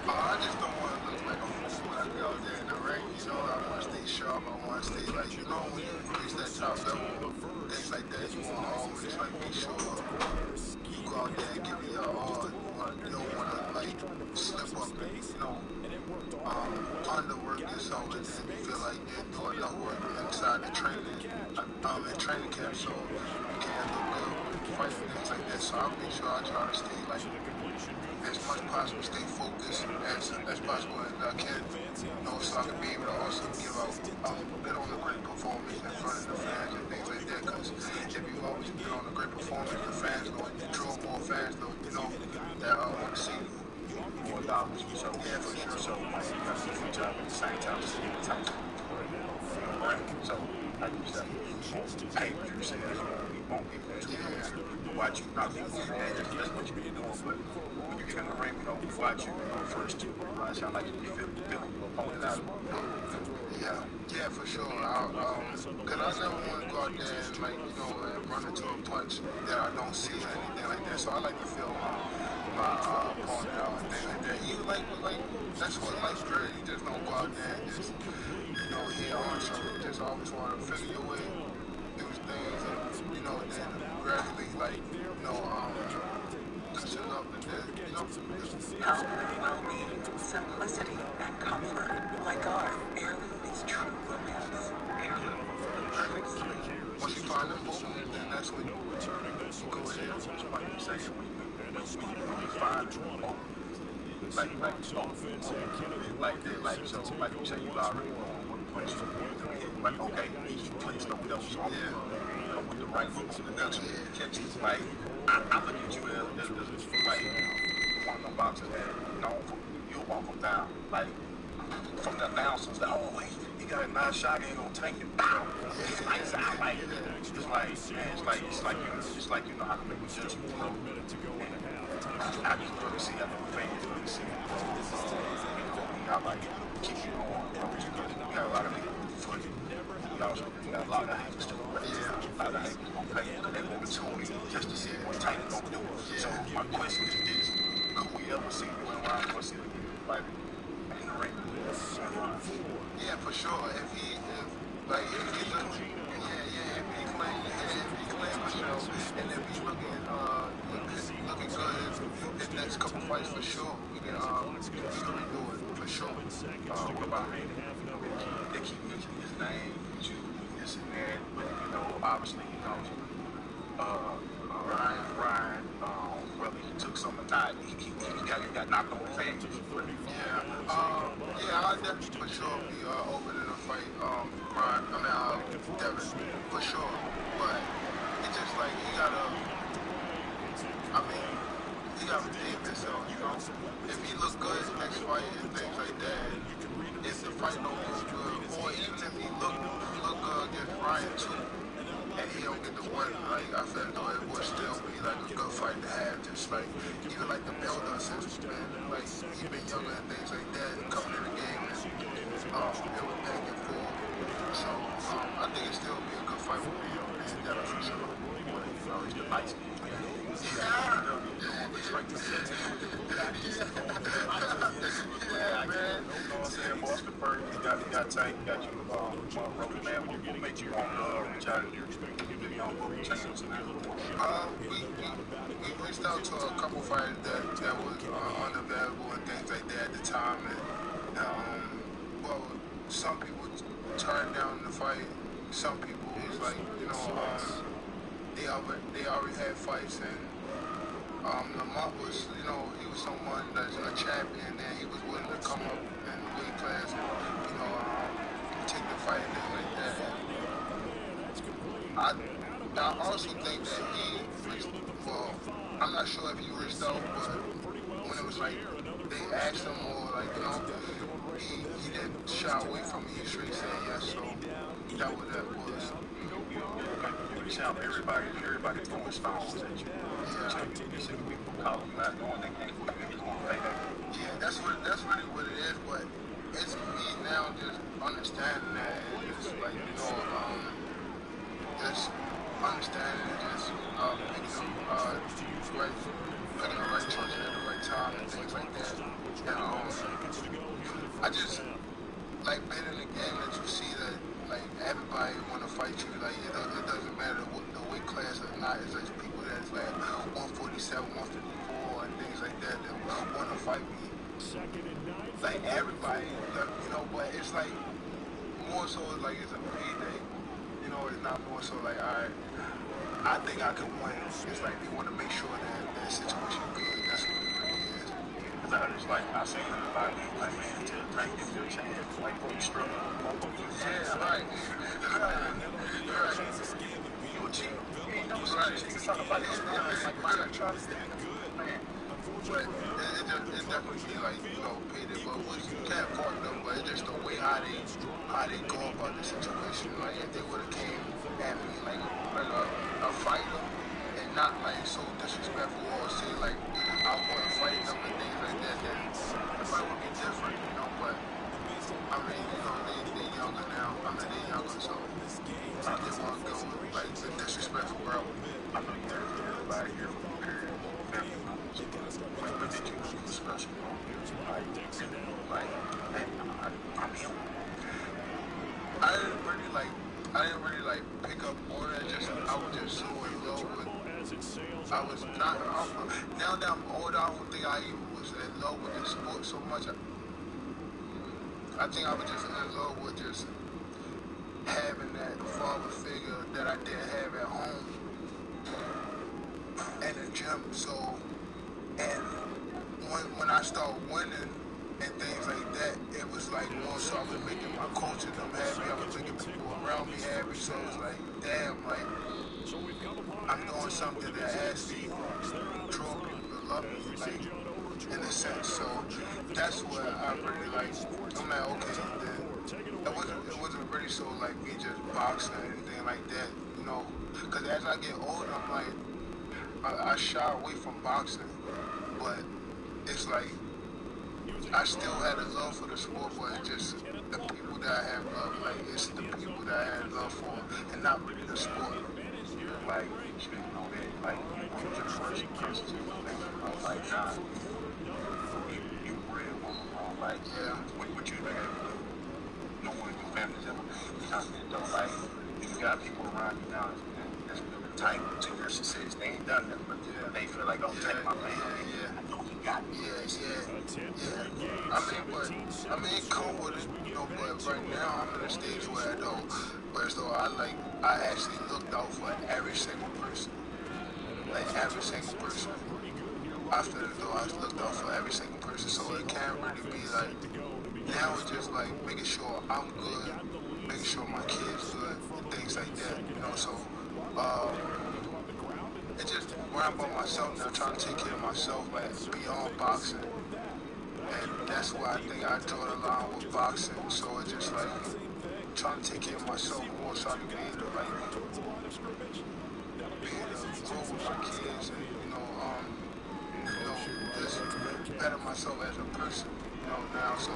I just don't want to look like a fool when I be out there in the ring. You know, I want to stay sharp. I want to stay like, you know, when you reach that top level, things like that, you want to always like make sure you go out there and give it your all. You don't want to like slip up and, you know, underwork yourself and then you feel like you're doing enough work inside the training camp, so you can't look good fight for things like that. So I make sure I try to stay like as much possible, stay focused as possible as I can, you know, so I can be able to also give out bit on a great performance in front of the fans and things like that. Because if you always put on a great performance, the fans know it, you draw more fans, though, you know, that want to see you. More dollars, so yeah, for sure. So like, you got to do your job at the same time, so like you said, hey, what you said, you won't be watch you not be that's what you be doing, but when you get in the ring, we don't watch you first two. I sound like you feel your opponent out. Yeah, for sure. Cause I never want to go out there and like, you know, and run into a punch that I don't see or anything like that. So I like to feel my opponent out and things like that. Even like that's what life's great. You just don't go out there and just, you know, head on. So you just always want to figure your way through things, and you know, then gradually like, you know, push it up and then, you know, Health, well-being, simplicity, and comfort. Like our heirloom is true romance. Heirloom. Once you find them both, then that's when you go ahead. Like you say, when you find them both, like you say, you already know what place you hit. Like, okay, each place don't know. So I'm with the right foot to the next one. Catch it. Like, I look at you as like one of the boxers that, you know, you'll walk them down. Like, from the announcers, that, oh, wait, he got a nice shot, he ain't gonna take it. It's nice out, like, it's like you know how to make a judgment. I just love to see that little fans, love to see it. I like keep it going. We got a lot of people for you. We also got a lot of haters too. A lot of haters gonna pay because they want to tune in just to see what Tank gonna do. So my question is this: could we ever see one round or see the fight in the ring? Yeah, for sure. If he claims for sure, and if he's looking good, his next couple fights for sure, we can redo it for sure. What about him? They keep mentioning his name, you, this and that, but you know, obviously, you know, Ryan, whether he took some or not, he got knocked on the face. I definitely for sure be open in a fight. Devin, for sure. But it's just like he gotta redeem himself, you know. If he looks good next fight and things like that, if the fight don't look good, or even if he look good against Ryan too, and he don't get the win, like I feel though it would still be like a good fight to have. Just like even like the builder since like he been younger and things like that, coming in the game and it was back and forth. So I think it still be a good fight with him and that for sure. You know, he's the nice man. Boston Bird, you got Tank, you got you, Roman Man. What made you want to reach out and we reached out to a couple fighters that was unavailable and things like that at the time, and well, some people turned down the fight. Some people was like, you know, they already had fights, and Lamont was, you know, he was someone that's a champion, and he was willing to come up in the weight class and, you know, take the fight and things like that. I also think that he reached, well, I'm not sure if he reached out, but when it was like, they asked him, or like, you know, he didn't shy away from it. He straight said yes, so that was that was. Everybody throwing stones at you. People call you out going, they can't put you on payback. Yeah, that's really what it is, but it's me now just understanding that it's like, you know, just understanding and just picking the right choices at the right time and things like that. And I just like being in the game that you see that like everybody want to fight you. Like it doesn't matter what the weight class or not. It's like people that's like 147, 154 and things like that want to fight me. Like everybody, but it's like more so like it's a payday. It's not more so like I think I can win. It's like they want to make sure that situation good. That's what it really is. It's like I say a lot of these like man to like if you're saying like when you struggle yeah, right. You a cheat. It's not about this now. It's like my trying to man. But it definitely be like, payday, but you can't fault them, but it's just the way how they go about the situation. Like if they would have came at me like a fighter and not like so disrespectful or say like I want to fight them and things like that, then the fight would be different, but I mean, they younger now. I mean, they younger, so I just want to go like the disrespectful route. I know everybody here from the period. But did you feel special? I'm him. I didn't really like pick up on it. I was just so in love with. I was not. Now that I'm older, I don't think I even was in love with the sport so much. I think I was just in love with just having that father figure that I didn't have at home and the gym. So, and when I started winning and things like that, it was like more so I was making my coach and them happy. I was making people around me happy. So it was like, damn, like I'm doing something that actually draw people to love me, like in a sense. So that's what I really like. I'm like, okay, then it wasn't really so like me just boxing or anything like that, Because as I get older, I'm like, I shy away from boxing, but it's like I still had a love for the sport, but it's just the people that I have love. Like it's the people that I have love for, and not really the sport. Like you know that, like generation versus like God, you real like yeah. What you have, no one in your family's ever constant though. Like you got people around you now that's been tight to your success. They ain't done nothing, but they feel like don't take my man. I know he got me. Yeah. I mean, it come with it, but right now I'm in a stage where I actually looked out for every single person. Like every single person. After the door, I looked out for every single person, so it can't really be like, now it's just like making sure I'm good, making sure my kids good, and things like that, so, it's just worrying about myself now, trying to take care of myself, like, beyond boxing, and that's why I think I draw the line with boxing, so it's just like, trying to take care of myself more, so I can be able to, like, be able to grow with my kids, and, just better myself as a person, now, so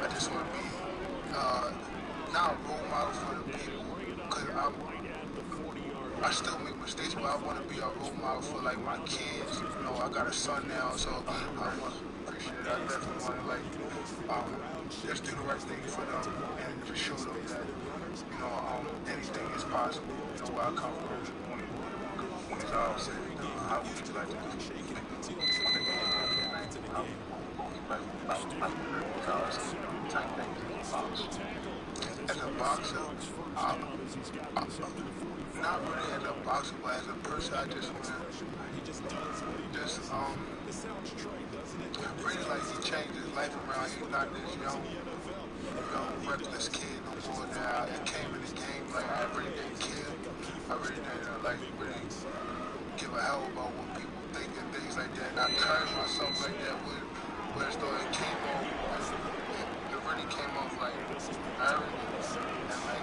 I just want to be, not a role model for the people, because I still make mistakes, but I want to be a role model for, like, my kids, I got a son now, so I want to appreciate it, I definitely want to, like, just do the right thing for them, and to show them that, anything is possible, where I come from, when it's all said and done, how would you like to do? As a boxer, not really as a boxer, but as a person, I just want to really like he changed his life around. He's not this young, reckless kid no more now. He came in the game, like I really didn't care. I really didn't really give a hell about what people think and things like that. And I carried myself like that whereas though it came off, it really came off like arrogant and like,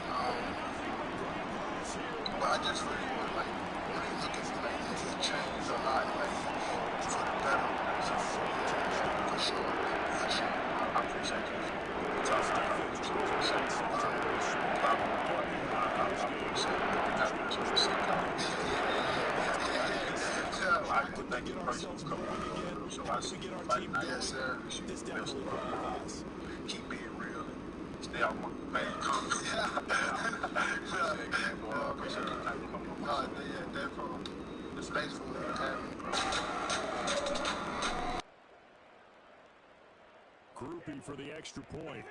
but I just really want like, when you look at me like this, he changed a lot, like, for the better. So, yeah, for sure. I appreciate you. I appreciate it. was coming on real. So I see you fighting night. Yes, sir. This definitely qualifies. Keep being real and stay out my man. Appreciate you coming on. Yeah, definitely. Thanks for having me, bro. Groupie for the extra point.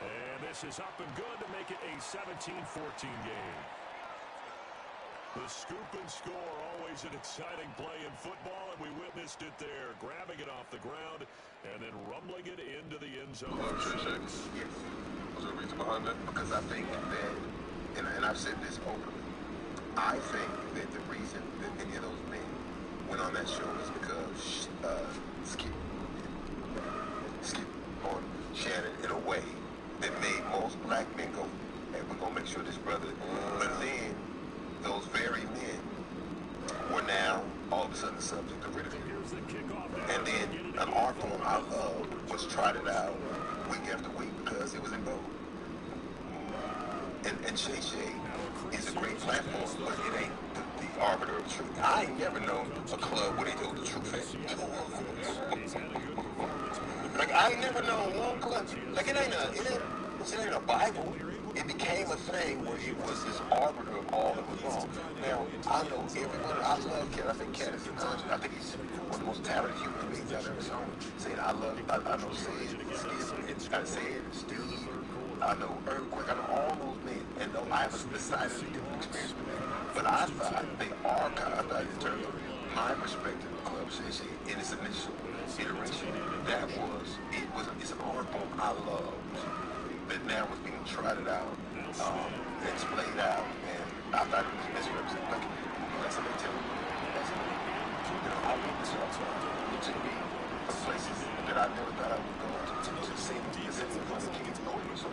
And this is up and good to make it a 17-14 game. The scoop and score, always an exciting play in football, and we witnessed it there, grabbing it off the ground and then rumbling it into the end zone. Yes. Was there a reason behind that? Because I think that, and I've said this openly, I think that the reason that any of those men went on that show is because Skip on Shannon in a way that made most black men go, hey, we're going to make sure this brother, but then those very men were now all of a sudden the subject of ridicule. And then an art form I love was trotted out week after week because it was in vogue. And Shay Shay is a great platform, but it ain't the arbiter of truth. I ain't never known a club where they do the truth at. Like, I ain't never known one club. Like, it ain't a Bible. It became a thing where it was this arbiter of all that was wrong. Now, I know everyone, I love Cat. I think Cat is a country. I think he's one of the most talented human beings I've ever known. Saying I know Sid, Steve, I know Earthquake, I know all those men. And no, I have decided to get an experience with them. But I thought they archived that in terms of my perspective of Club Shay Shay in its initial iteration. It's an art form I love. That now was being trotted out, and splayed out, and I thought it was misrepresented. Like, that's what they tell me. I went to be places that I never thought I would go to see the sense of the kids going. So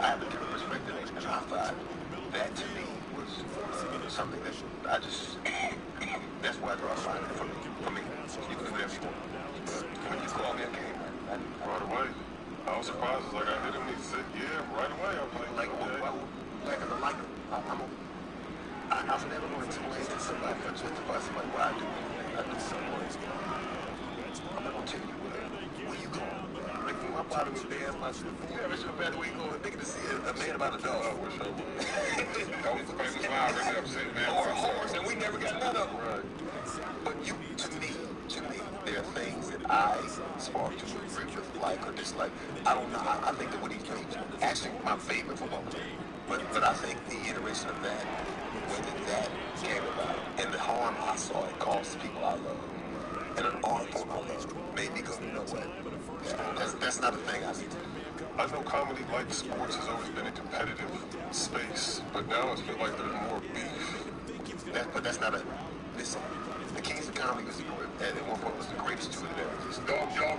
I have a different perspective, and I thought that to me was something that I just, that's why I draw a line for me. You can do whatever you want. But when you call me a game, I brought away. I was surprised, like I hit him, he said, yeah, right away. I'm like, I've never going to explain to somebody or justify somebody why I do something. I'm not going to tell you where you going. Like, my body was there, you ever show back where you going, thinking to see a man about a dog. I wish I would. That was the famous line right there, I'm saying, man. Or a horse, and we never got none of them. Right. But to me, there are things that I spark to agree with, like or dislike. I don't know. I think that what he played actually my favorite football player. But I think the iteration of that, whether that came about, and the harm I saw it caused people I love, and an art form I love, made me go, you know what? That's not a thing I need to do. I know comedy, like sports, has always been a competitive space, but now it's feel like there's more beef. But that's not a. Listen. The Kings of Comedy was at one point was the greatest tour that ever existed. Yo,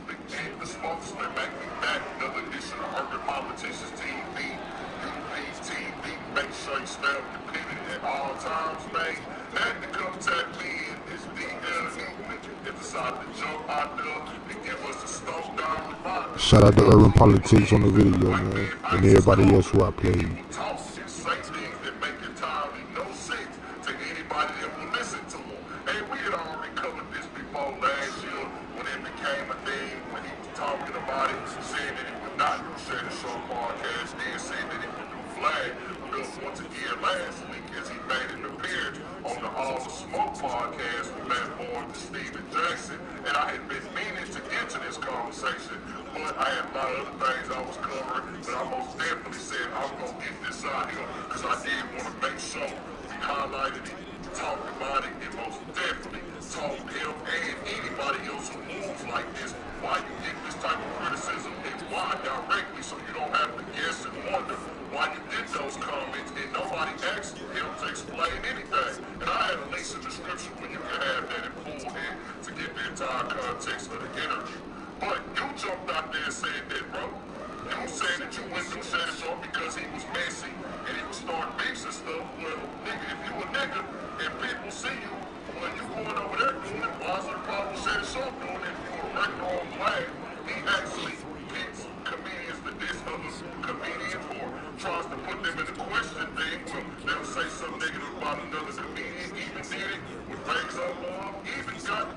Big T, the spokesman, make me back. Another edition of Urban Politicians TV. UPTV, make sure you stay up dependent at all times, man. And to contact me in this DL if decide to jump out there and give us a stomp down the bottom. Shout out to Urban Politics on the video, man. And everybody else who I played. Tries to put them in the question thing they'll say something negative about another comedian. Even did it with Rags on Love. Even got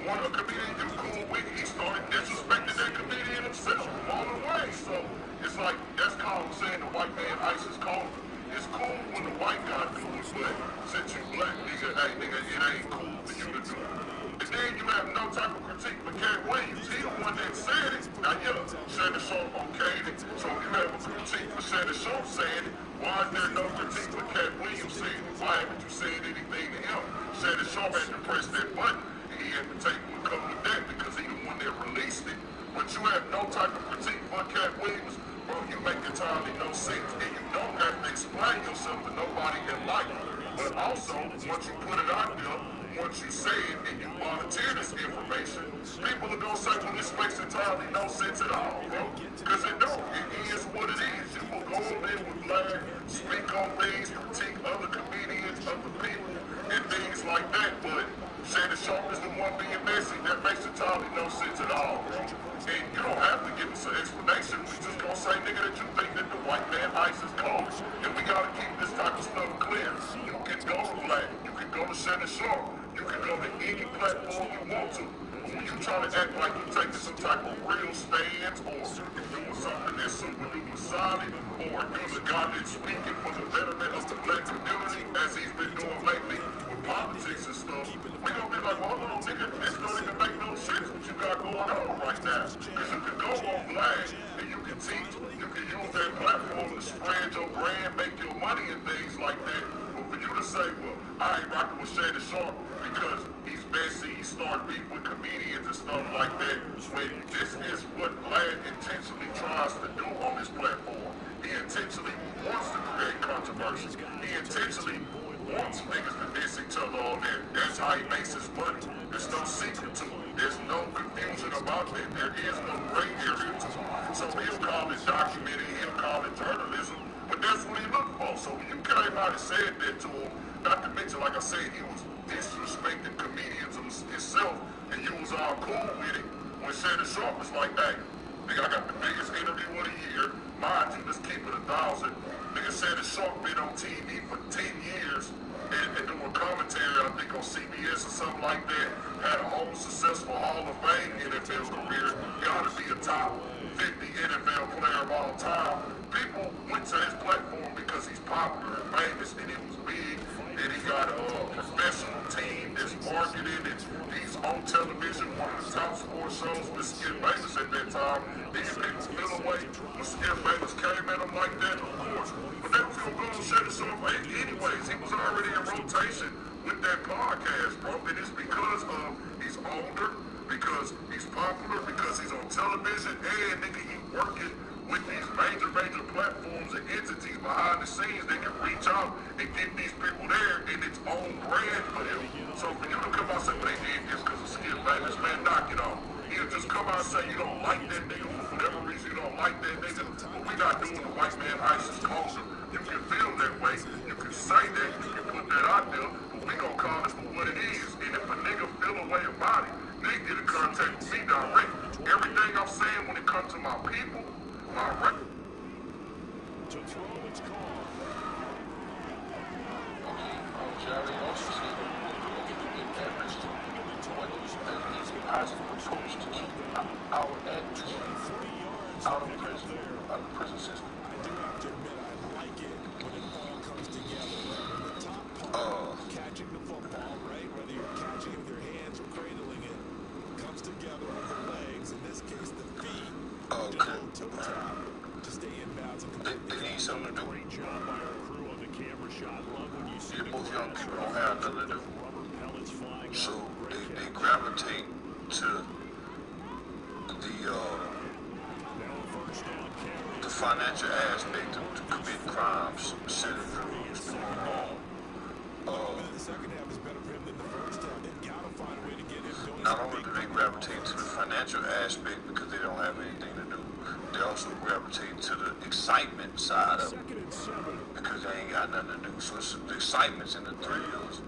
one of the comedians you cool with. He started disrespecting that comedian himself along the way. So it's like that's called saying the white man ice is cold. It's cool when the white guy do it, but since you black nigga, hey nigga, it ain't cool for you to do it. And then you have no type of critique for Cat Williams. He the one that said it. Now yeah, Shannon Sharp okayed it. So if you have a critique for Shannon Sharp saying it, why is there no critique for Cat Williams saying it? Why haven't you said anything to him? Shannon Sharp had to press that button, and he had to take what come with that because he the one that released it. But you have no type of critique for Cat Williams, bro, you make entirely no sense. And you don't have to explain yourself to nobody in life. But also, once you put it out there, once you say it and you volunteer this information, people are going to say, well, this makes entirely no sense at all, bro. Because it don't. It is what it is. You will go over there with Vlad, speak on things, critique other comedians, other people, and things like that. But Shannon Sharp is the one being messy. That makes entirely no sense at all, bro. And you don't have to give us an explanation. We just gonna say, nigga, that you think that the white man ice is cold. And we gotta keep this type of stuff clear. You can go to Vlad. You can go to Shannon Sharp. You can go to any platform you want to. But when you try to act like you're taking some type of real stance, or you're doing something that's super duper solid, or you're the guy that's speaking for the betterment of the black community, as he's been doing lately with politics and stuff, we gonna be like, well, hold on, nigga, this don't even make no sense what you got going on right now. Because you can go on Vlad and you can teach, you can use that platform to spread your brand, make your money and things like that. But for you to say, well, I ain't rocking with Shannon Sharp because he's messy, he started beef with comedians and stuff like that, when this is what Vlad intentionally tries to do on this platform. He intentionally wants to create controversy. He intentionally wants niggas to diss each other on there. That's how he makes his money. There's no secret to it. There's no confusion about it. There is no gray area to it. So he'll call it documentary, he'll call it journalism, but that's what he looked for. So when you came out and said that to him, not to mention, like I said, he was disrespecting comedians himself, and you was all cool with it, when Shannon Sharp was like, hey, nigga, I got the biggest interview of the year. Mind you, let's keep it 1,000. Nigga Shannon Sharp been on TV for 10 years and doing commentary, I think on CBS or something like that. Had a whole successful Hall of Fame NFL career. Gotta be a top 50 NFL player of all time. People went to his platform because he's popular and famous and he was big. And he got a professional team that's marketed and he's on television, one of the top sports shows with Skip Bayless at that time. These people feel away when Skip Bayless came at him like that, of course. But they was gonna go and shut his off anyways. He was already in rotation with that podcast, bro. And it's because of he's older, because he's popular, because he's on television, and nigga, he working with these major platforms and entities behind the scenes that can reach out and get these people there in its own brand for him. So for you to come out and say, well, they did this because of Skip Bayless, man, knock it off. He'll just come out and say you don't like that nigga for whatever reason you don't like that nigga, but we're not doing the white man ISIS culture. You can feel that way, you can say that, you can put that out there, but we gonna call it for what it is. And if a nigga feel a way about it, they get in contact with me direct. Everything I'm saying when it comes to my people, my record. To throw, it's called. Jerry also said that in efforts to what is a positive approach to keep our addicts out of prison, out of the prison system. I do have to admit, I like it when it all comes together. The top part, catching the football, right? Whether you're catching it with your hands or cradling it, comes together with the legs, in this case the feet, toe tap to stay in bounds and complete They need something to do. Great job by our crew on the camera shot. Love when you see Most young people don't have nothing to do. rubber pellets flying So out. they gravitate to the financial aspect to commit crimes, setting rules, doing wrong. The second half is better for him than the first half. They've got to find a way to get him doing Not only do they gravitate to the financial aspect because they don't have anything to do, they also gravitate to the excitement side of it Second and 7. because they ain't got nothing to do. So it's the excitement's and the thrills.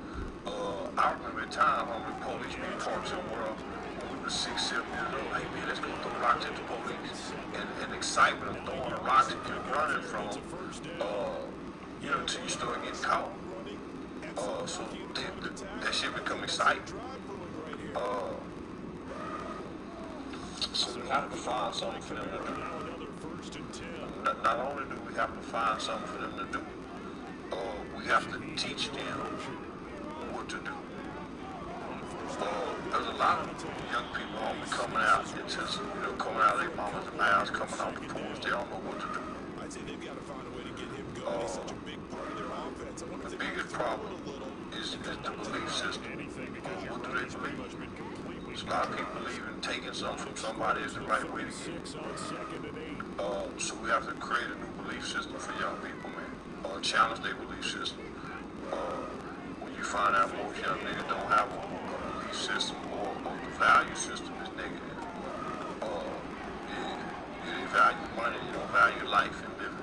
I remember a time when the police being taught to the world when we were 6, 7 years old. Hey man, let's go throw rocks at the police. And excitement of throwing a rock and running from, you know, until you start getting caught. So that shit become exciting. So we have to find something for them to do. Not only do we have to find something for them to do, we have to teach them what to do. There's a lot of young people coming out into, coming out of their mama's mouths, coming out the pools. They don't know what to do. The biggest problem is the belief system. What do they believe? A lot of people believe in taking something from somebody is the right way to get it. So we have to create a new belief system for young people, man. Challenge their belief system. When you find out most young niggas don't have a belief system or the value system is negative. They value money, they don't value life and living.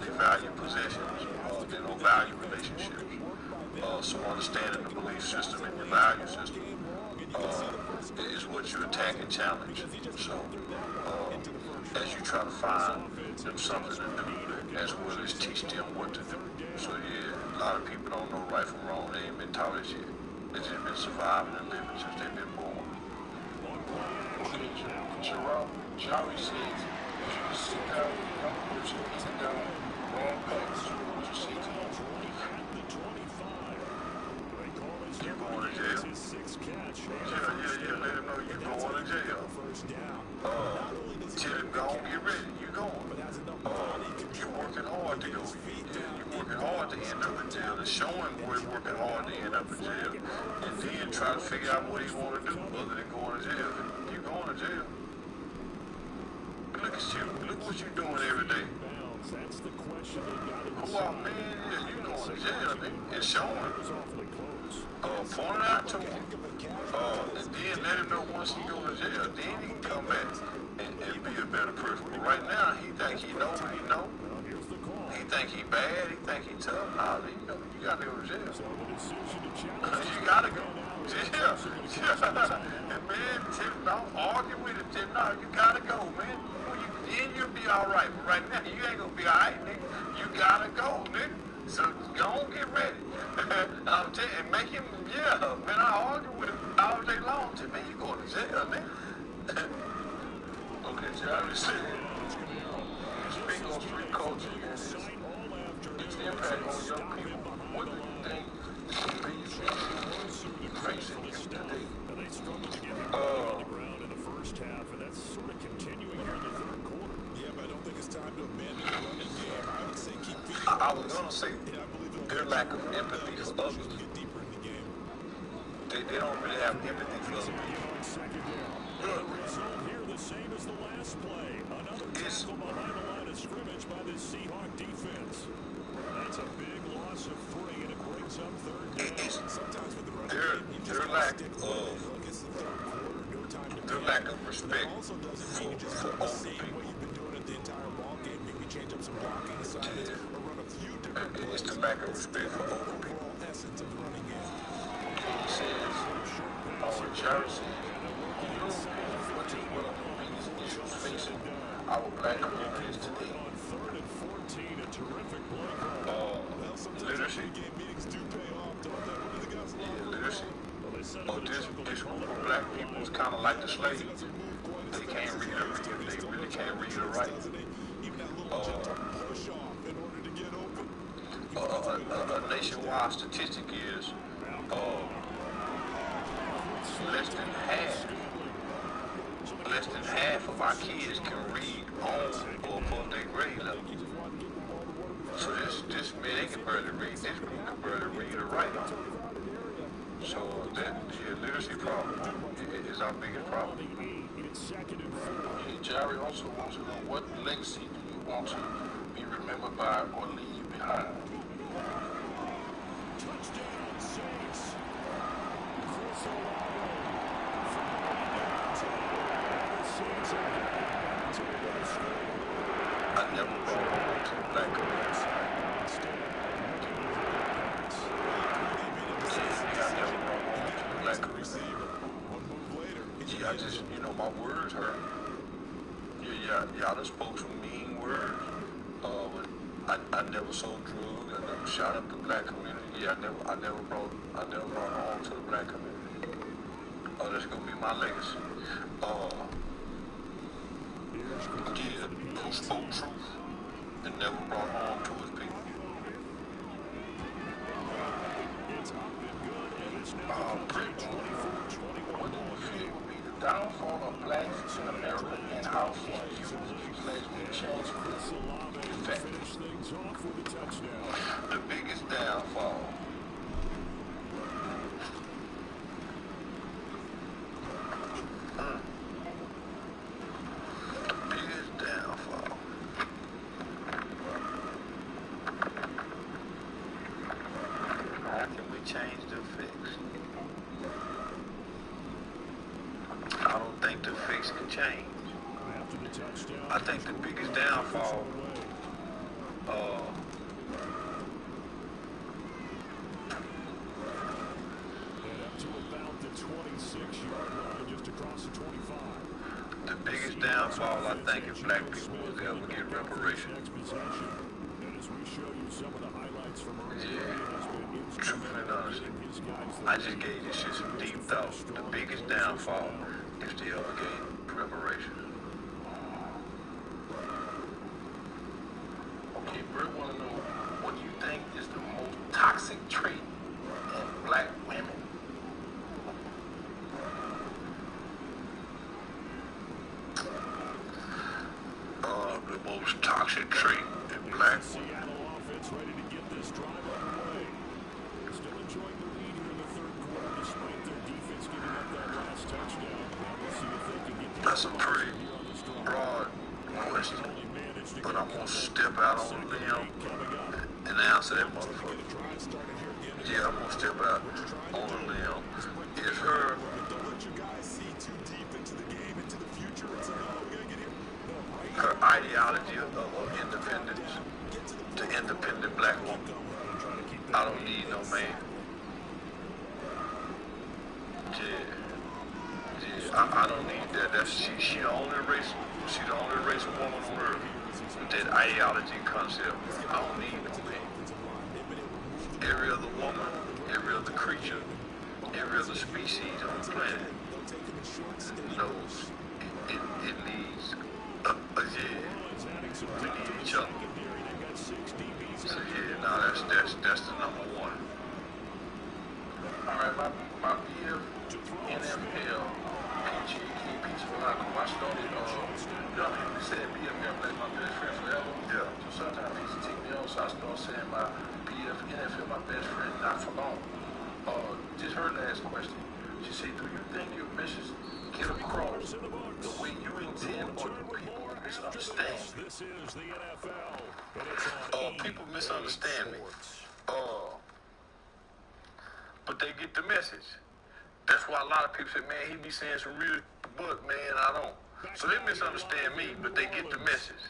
They value possessions. They don't value relationships. So understanding the belief system and your value system is what you attack and challenge. So as you try to find them something to do, as well as teach them what to do. So yeah, a lot of people don't know right from wrong. They ain't been taught it yet. They just been surviving and living since they've been born. Jerry says, if you can sit down, don't put your feet down, wrong place, what you say to them? You going to jail. Yeah, let him know you going to jail. Tell him, go on, get ready, you going. You're working hard to go. You're working hard to end up in jail. It's showing where he's working hard to end up in jail. And then try to figure out what he want to do other than going to jail. You going to jail. Look at you. Look what you're doing every day. Oh, man, yeah, you going to jail, nigga. It's showing. Point it out to him. And then let him know once he goes to jail, then he can come back and be a better person. But right now, he think he know what he know. He think he bad. He think he tough. Nah, you gotta go to jail. You gotta go. Yeah. And man, Tim, don't argue with him, Tim. No, you gotta go, man. Then you'll be all right. But right now, you ain't gonna be all right, nigga. You gotta go, nigga. So go on, get ready. I'm telling you, and make him, yeah, man, I argue with him all day long. Tell me, you going to jail, nigga. Okay, Jerry said, you speak on street culture and its impact on young people. What do you think these facing today? I was gonna say their lack of empathy for others. They don't really have empathy for other people. Their lack of respect for older people. It's the lack of respect for older people. He says, Jerry says, what is one of the biggest issues facing our black communities today? Literacy. Yeah, literacy. This group of black people is kind of like the slaves. They can't read or write. They really can't read or write. A nationwide statistic is less than half of our kids can read on or above their grade level. So this man, they can barely read. This group can barely read or write. So the literacy problem is our biggest problem. Jerry also wants to know, what legacy do you want to be remembered by or leave behind? I never brought home to the black community. Yeah, I just, my words hurt. Y'all done spoke some mean words. I never sold drugs. I never shot up the black community. Yeah, I never brought harm to the black community. That's gonna be my legacy. Who spoke truth and never brought harm to his people. What do you feel would be the downfall of blacks in America and how change the biggest downfall. How can we change the fix? I don't think the fix can change. I think the biggest downfall the biggest downfall I think if black people would ever get reparations. Yeah, truth and honesty. I just gave this shit some deep thought. The biggest downfall if they ever gave reparations. Okay, Bert want to know, what do you think is the most toxic trait in black women? The most toxic trait in black women. That's a pretty broad question, but I'm gonna step out on a limb and answer that motherfucker. Yeah, I'm gonna step out on a limb. It's her ideology of independence, the independent black woman. I don't need no man. I don't need that. That's she the only race. She the only race of woman on earth with that ideology concept. I don't need no man. Every other woman, every other creature, every other species on the planet knows it needs we need each other. So yeah, nah, that's the number one. All right, my BF NFL. I started, people said BFF like my best friend forever. Yeah. So sometimes people take me on, so I start saying my BF NFL, my best friend, not for long. Just her last question. She said, do you think your message get across the way you intend, or do people misunderstand? This is the NFL. People misunderstand me. But they get the message. That's why a lot of people say, man, he be saying some real, but man, I don't. So they misunderstand me, but they get the message.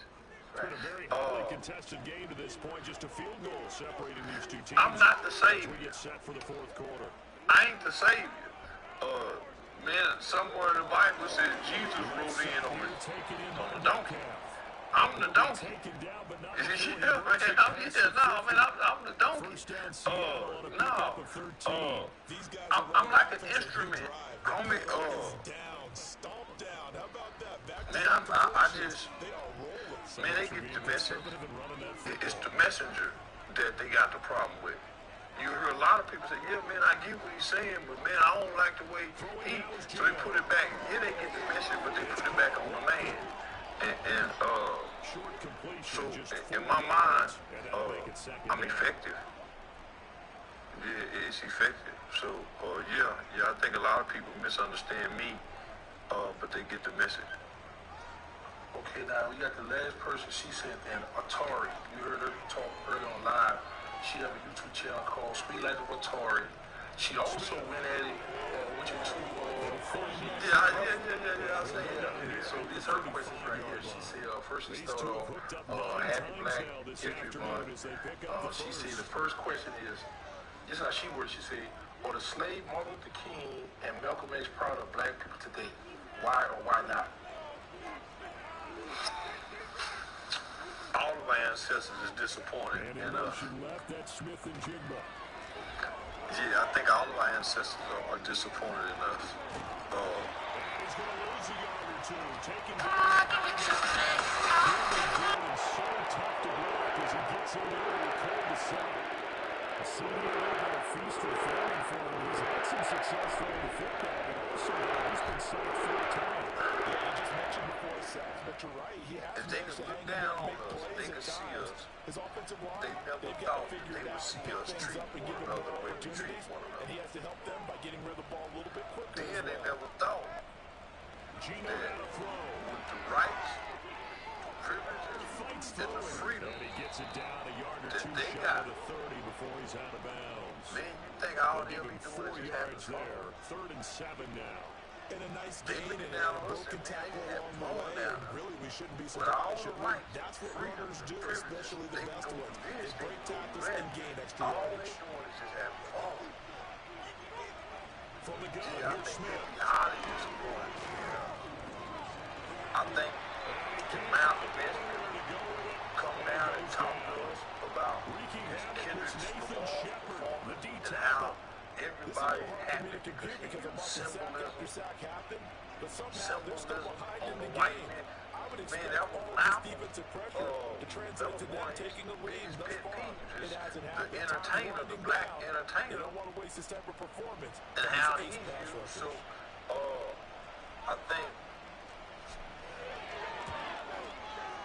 Contested game to this point, just a field goal separating these two teams. I'm not the savior. We get set for the fourth quarter. I ain't the savior. Man, somewhere in the Bible says Jesus rode in on the donkey. I'm the donkey. I'm the donkey. I'm like an instrument. Call me, man, they get the message. It's the messenger that they got the problem with. You hear a lot of people say, yeah, man, I get what he's saying, but man, I don't like the way he, so they put it back. Yeah, they get the message, but they put it back on the man. So in my mind, I'm effective. Yeah, it's effective. So, yeah, I think a lot of people misunderstand me, but they get the message. Okay, now we got the last person. She said, and Atari. You heard her talk earlier on live. She have a YouTube channel called Speak Like a Atari. She also went at it with your two. Yeah. So this her question right here. She said, first she started off Happy Black History Month. She said the first question is, this is how she words. She said, are the slave Martin Luther King and Malcolm X proud of black people today? Why or why not? all of our ancestors is disappointed. And in motion left, that's Smith and Jigba. Yeah, I think all of our ancestors are disappointed in us. He's going to lose a yard or two. Taking so tough to block as he gets in there and called the sack. A senior a feast or famine for him. He's had some success throwing the football, but also he's been sacked 4 times. Yeah, I just mentioned before sacks, but you're right. He has if they could look down on us, they could see us. His offensive line, They never thought they would see us treat one another the way we treat one another. And he has to help them by getting rid of the ball a little bit quicker. Then they never thought Gino that got a throw. with the rights, the privileges, and the freedom And he gets it down a yard or that two they shy got. of the 30 before he's out of bounds. Man, you think all They'll they'll give be him doing 4 is yards having there. fun. 3rd and 7 now. And a nice They gain looking and down a on us broken and tackle they along the having fun way. now. And really, we shouldn't be With all surprised. the rights, That's what freedom, runners do, privileges, especially the they best can do ones. this, They break tackles that. and gain extra All yardage. they doing is just having fun. From the gun, Yeah, I here's think Smith. they'll be highly disappointed. Yeah. I think the amount of men come down and talk to us about his kindred performance and how everybody happy because he used symbolism on the white man. Man, that was loud. That was one of his pet peeves, the entertainer, the black entertainer, and how he used. So, I think,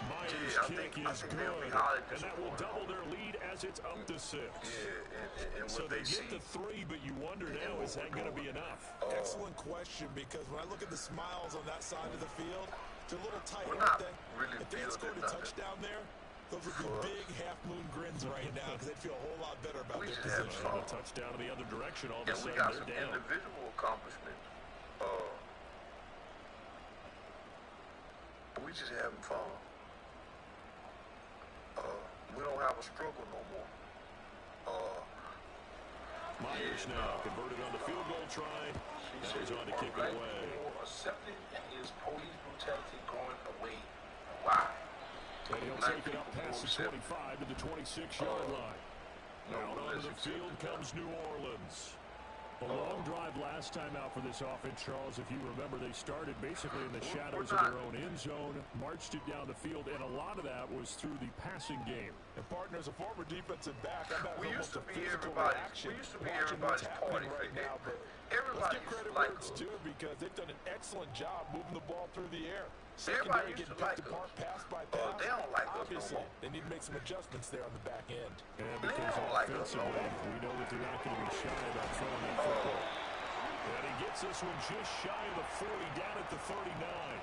Myers' I kick think is they'll good, be highly and that will disappointed. double their lead as it's up to 6. Yeah, and So what they they get see. to 3, but you wonder now, is that going to be enough? Excellent question, because when I look at the smiles on that side of the field, it's a little tight, We're aren't not they? really If they had scored building a nothing. touchdown there, those would be big half-moon grins right now, because they'd feel a whole lot better about We their just have position. fun. A touchdown in the other direction, all of a And we sudden got they're some down. individual accomplishments. We just having fun. We don't have a struggle no more. Myers now converted on the field goal try. Now he's on to kick it away. Accepting is police brutality going away. Why? And he'll take it up past the 25 to the 26-yard line. Out onto the field comes New Orleans. A long drive last time out for this offense, Charles. If you remember, they started basically in the shadows of their own end zone, marched it down the field, and a lot of that was through the passing game. And partners, a former defensive back, I'm at We used almost to a be physical everybody's. reaction We used to be watching what's everybody's happening party. right now, but Everybody let's give used credit to where like it's us. due, because they've done an excellent job moving the ball through the air. Everybody Secondary used getting to like picked apart us. pass by pass. They don't like us no Obviously, more. they need to make some adjustments there on the back end. And They because don't like us no offensively, more. we know that they're not going to be shy about throwing that football. And he gets this one just shy of the 40, down at the 39.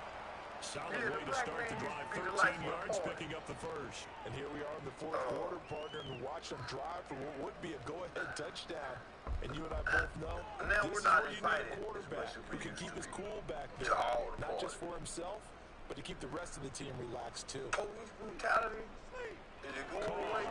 Solid Yeah, way the to black start man the drive, used to be the 13 life of the yards, party. picking up the first. And here we are in the fourth quarter, partner, and watch them drive for what would be a go-ahead touchdown. And you and I both know Now this we're is not where you need invited a as quarterback much as who we can used keep to his be cool back to there, all the not just party. for himself, but to keep the rest of the team relaxed too. Police brutality? Is it going away?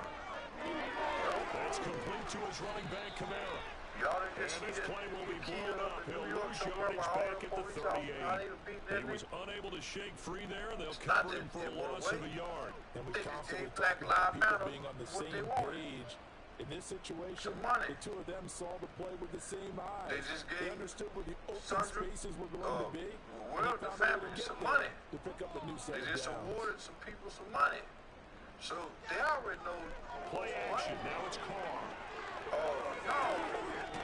That's complete to his running back, Kamara. Y'all done And just see this that play will be kid blown up up. in He'll New York lose somewhere yardage while all back the at the police officers not 38. even beating He that was nigga? unable to shake free there. They'll Not cover that him for it a went loss of away. a yard. And we They just constantly gave talk Black about Lives people Matter being on the what same they wanted. page. In this situation, Some money. the two of them saw the play with the same eyes. They just They gave understood where the open Sandra, spaces were going to be. well, and they the found a way to family get some there money. to pick up the new set They of just downs. awarded some people some money. So they already know. Play action. Now it's Carr. No.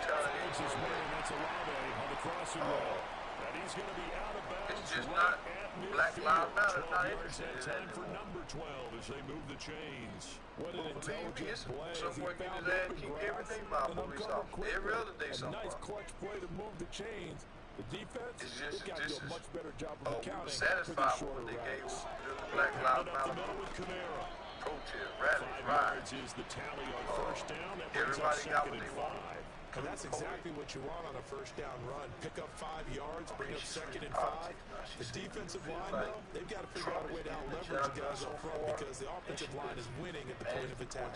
Finds his man. That's Olave on the crossing route. And he's going to be out of bounds. It's just right not at Black midfield. Lives Matter. 12 Not yards interested that in that time for anymore. number 12 as they move the chains. What an Believe me, intelligent it's play as he somewhere get found his ass open kicked grass every day by a and police uncovered officer. quickly. Every other day A somewhere. nice clutch play to move the chains. The defense, It's they just- got to this do a is- much better job of We accounting were for satisfied these with shorter what they gave routes. us. The Black Down Lives up the Matter middle with Kamara. protest, rally, 5 ride. yards is the tally on first down. That brings up Everybody got second what and they wanted. 5. And that's exactly what you want on a first down run. Pick up 5 yards, bring up second and 5. Politics. Now she The said, defensive you feel line, like though, they've got to figure out a way to out-leverage the guys up front because the offensive line is winning at the point of attack.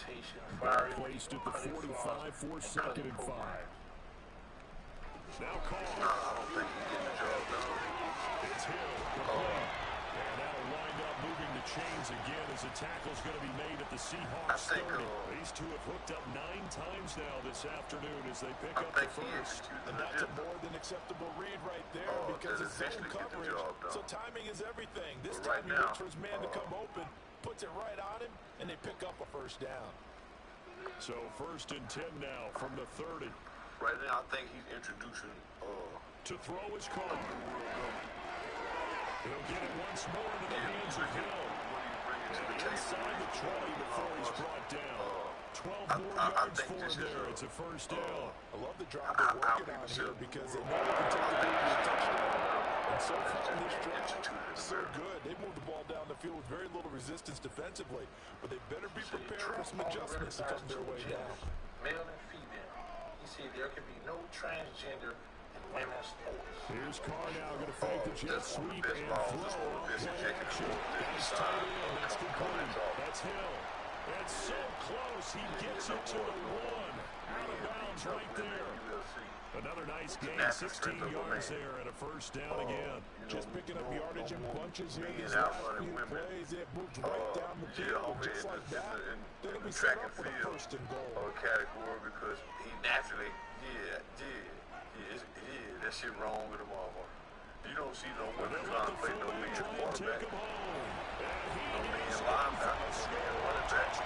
Placed at the 45 for second and 5. Now Carr. I don't think he's getting the job done. It's Hill. And that'll wind up moving the chains again as as the tackle's going to be made at the Seahawks 30. These two have hooked up 9 times now this afternoon as they pick up the first. And that's a more than acceptable read right there because it's zone coverage. So timing is everything. This time he waits for his man to come open, puts it right on him, and they pick up a first down. So 1st and 10 now from the 30. Right now, I think he's introducing to throw his car. He'll get it once more into the hands of Hill. Inside the 20 before he's brought down. 12 more yards for him there. It's a first down. I love the drive they're working on here because they know they can take the big touchdown. And so far this drive, so good. They moved the ball down the field with very little resistance defensively, but they better be prepared for some adjustments to come their way down. Male and female. He said there can be no transgender in women's sports. Here's Carr now going to fake the jet sweep and throw. Play action. That's tight end. That's complete. That's Hill. That's so close. He gets it to the 1. Out of bounds right there. Another nice gain. 16 yards there and a first down again. Just picking up yardage in bunches here. These few plays, it moves right down the field. Just like that, they're going to be set up for the 1st and goal. Category because he naturally, that shit wrong with him all. You don't see no women trying to play no man quarterback. No man linebacker, no man running back.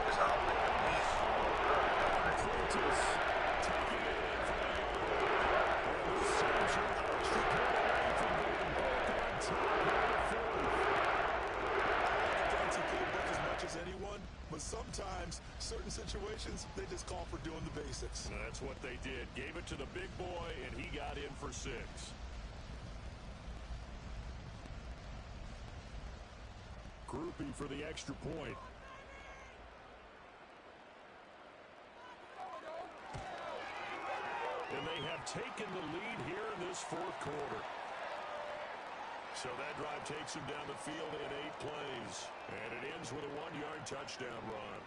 It's how they But sometimes, certain situations, they just call for doing the basics. That's what they did. Gave it to the big boy, and he got in for 6. Groupie for the extra point. And they have taken the lead here in this 4th quarter. So that drive takes him down the field in 8 plays. And it ends with a 1-yard touchdown run.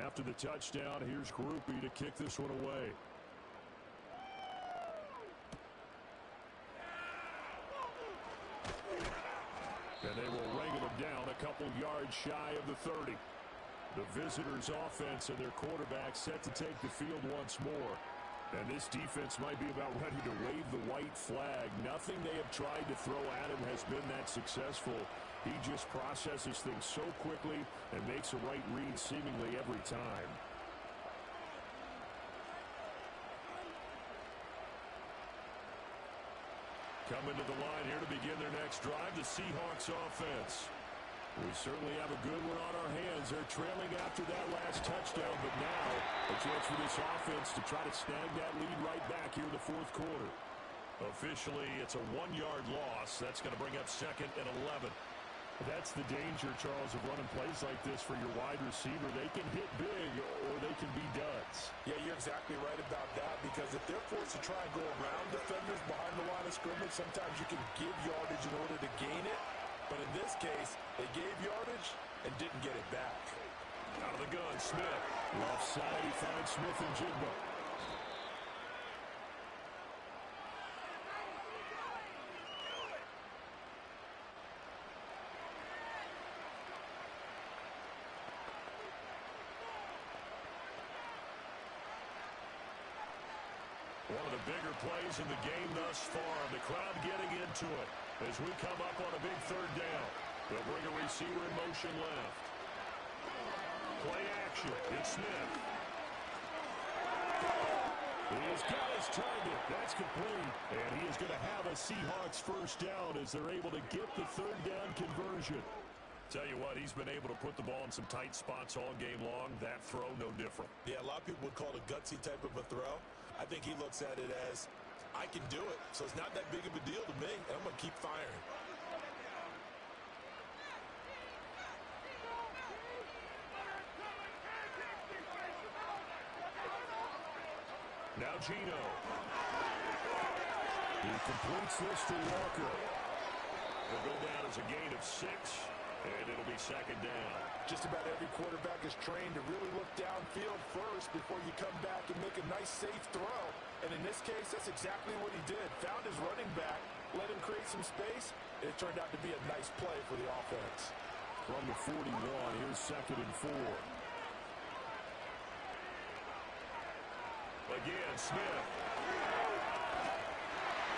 After the touchdown, here's Groupie to kick this one away. And they will wrangle him down a couple yards shy of the 30. The visitors' offense and their quarterback set to take the field once more. And this defense might be about ready to wave the white flag. Nothing they have tried to throw at him has been that successful. He just processes things so quickly and makes a right read seemingly every time. Coming to the line here to begin their next drive, the Seahawks offense. We certainly have a good one on our hands. They're trailing after that last touchdown, but now a chance for this offense to try to snag that lead right back here in the 4th quarter. Officially, it's a 1-yard loss. That's going to bring up 2nd and 11. That's the danger, Charles, of running plays like this for your wide receiver. They can hit big or they can be duds. Yeah, you're exactly right about that because if they're forced to try and go around defenders behind the line of scrimmage, sometimes you can give yardage in order to gain it. But in this case, they gave yardage and didn't get it back. Out of the gun, Smith. Left side, he finds Smith and Jigba. One of the bigger plays in the game thus far. The crowd getting into it as we come up on a big 3rd down. They'll bring a receiver in motion left. Play action. It's Smith. He's got his target. That's complete. And he is going to have a Seahawks first down as they're able to get the 3rd down conversion. Tell you what, he's been able to put the ball in some tight spots all game long. That throw, no different. Yeah, a lot of people would call it a gutsy type of a throw. I think he looks at it as, I can do it, so it's not that big of a deal to me, and I'm going to keep firing. Now Gino. He completes this to Walker. It'll go down as a gain of 6, and it'll be second down. Just about every quarterback is trained to really look downfield first before you come back and make a nice, safe throw. And in this case, that's exactly what he did. Found his running back, let him create some space, and it turned out to be a nice play for the offense. From the 41, here's 2nd and 4. Again, Smith.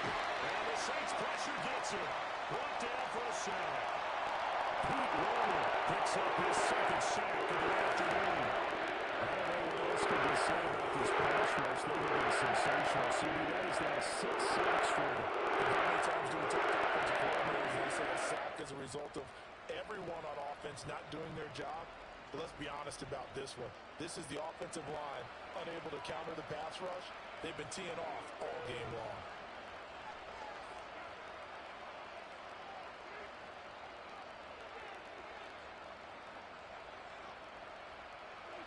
And the Saints pressure gets him. Brought down for a sack. Pete Warner picks up his 2nd sack of the afternoon. I don't know what else can be said about this pass rush. They've been sensational. CD, that is now 6 sacks for them. How many times do we talk to offensive coordinators and they say a sack as a result of everyone on offense not doing their job? But let's be honest about this one. This is the offensive line unable to counter the pass rush. They've been teeing off all game long.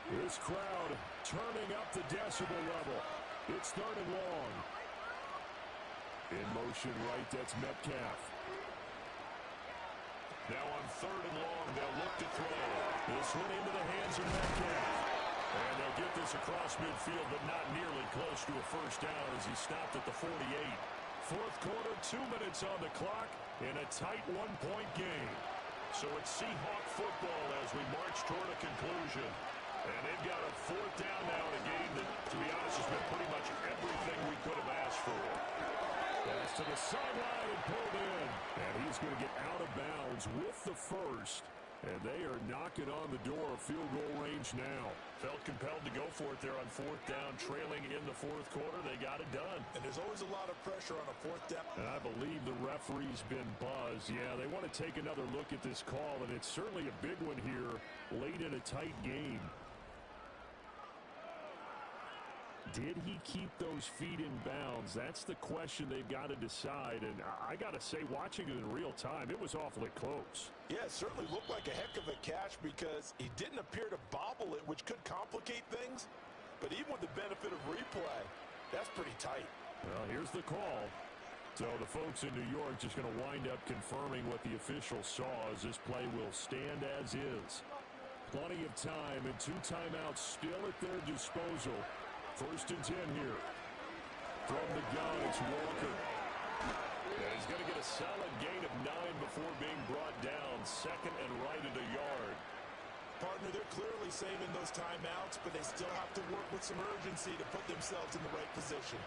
This crowd turning up the decibel level. It's 3rd and long. In motion right, that's Metcalf. Now on 3rd and long, they'll look to throw. This one into the hands of Metcalf. And they'll get this across midfield, but not nearly close to a first down as he stopped at the 48. 4th quarter, 2 minutes on the clock, in a tight 1-point game. So it's Seahawk football as we march toward a conclusion. And they've got a 4th down now in a game that, to be honest, has been pretty much everything we could have asked for. Pass to the sideline and pulled in. And he's going to get out of bounds with the first. And they are knocking on the door of field goal range now. Felt compelled to go for it there on 4th down, trailing in the 4th quarter. They got it done. And there's always a lot of pressure on a 4th down. And I believe the referee's been buzzed. Yeah, they want to take another look at this call, and it's certainly a big one here late in a tight game. Did he keep those feet in bounds? That's the question they've got to decide. And I got to say, watching it in real time, it was awfully close. Yeah, it certainly looked like a heck of a catch because he didn't appear to bobble it, which could complicate things. But even with the benefit of replay, that's pretty tight. Well, here's the call. So the folks in New York just going to wind up confirming what the officials saw as this play will stand as is. Plenty of time and 2 timeouts still at their disposal. 1st and 10 here. From the gun, it's Walker. And he's going to get a solid gain of 9 before being brought down. 2nd and right at a yard. Partner, they're clearly saving those timeouts, but they still have to work with some urgency to put themselves in the right position.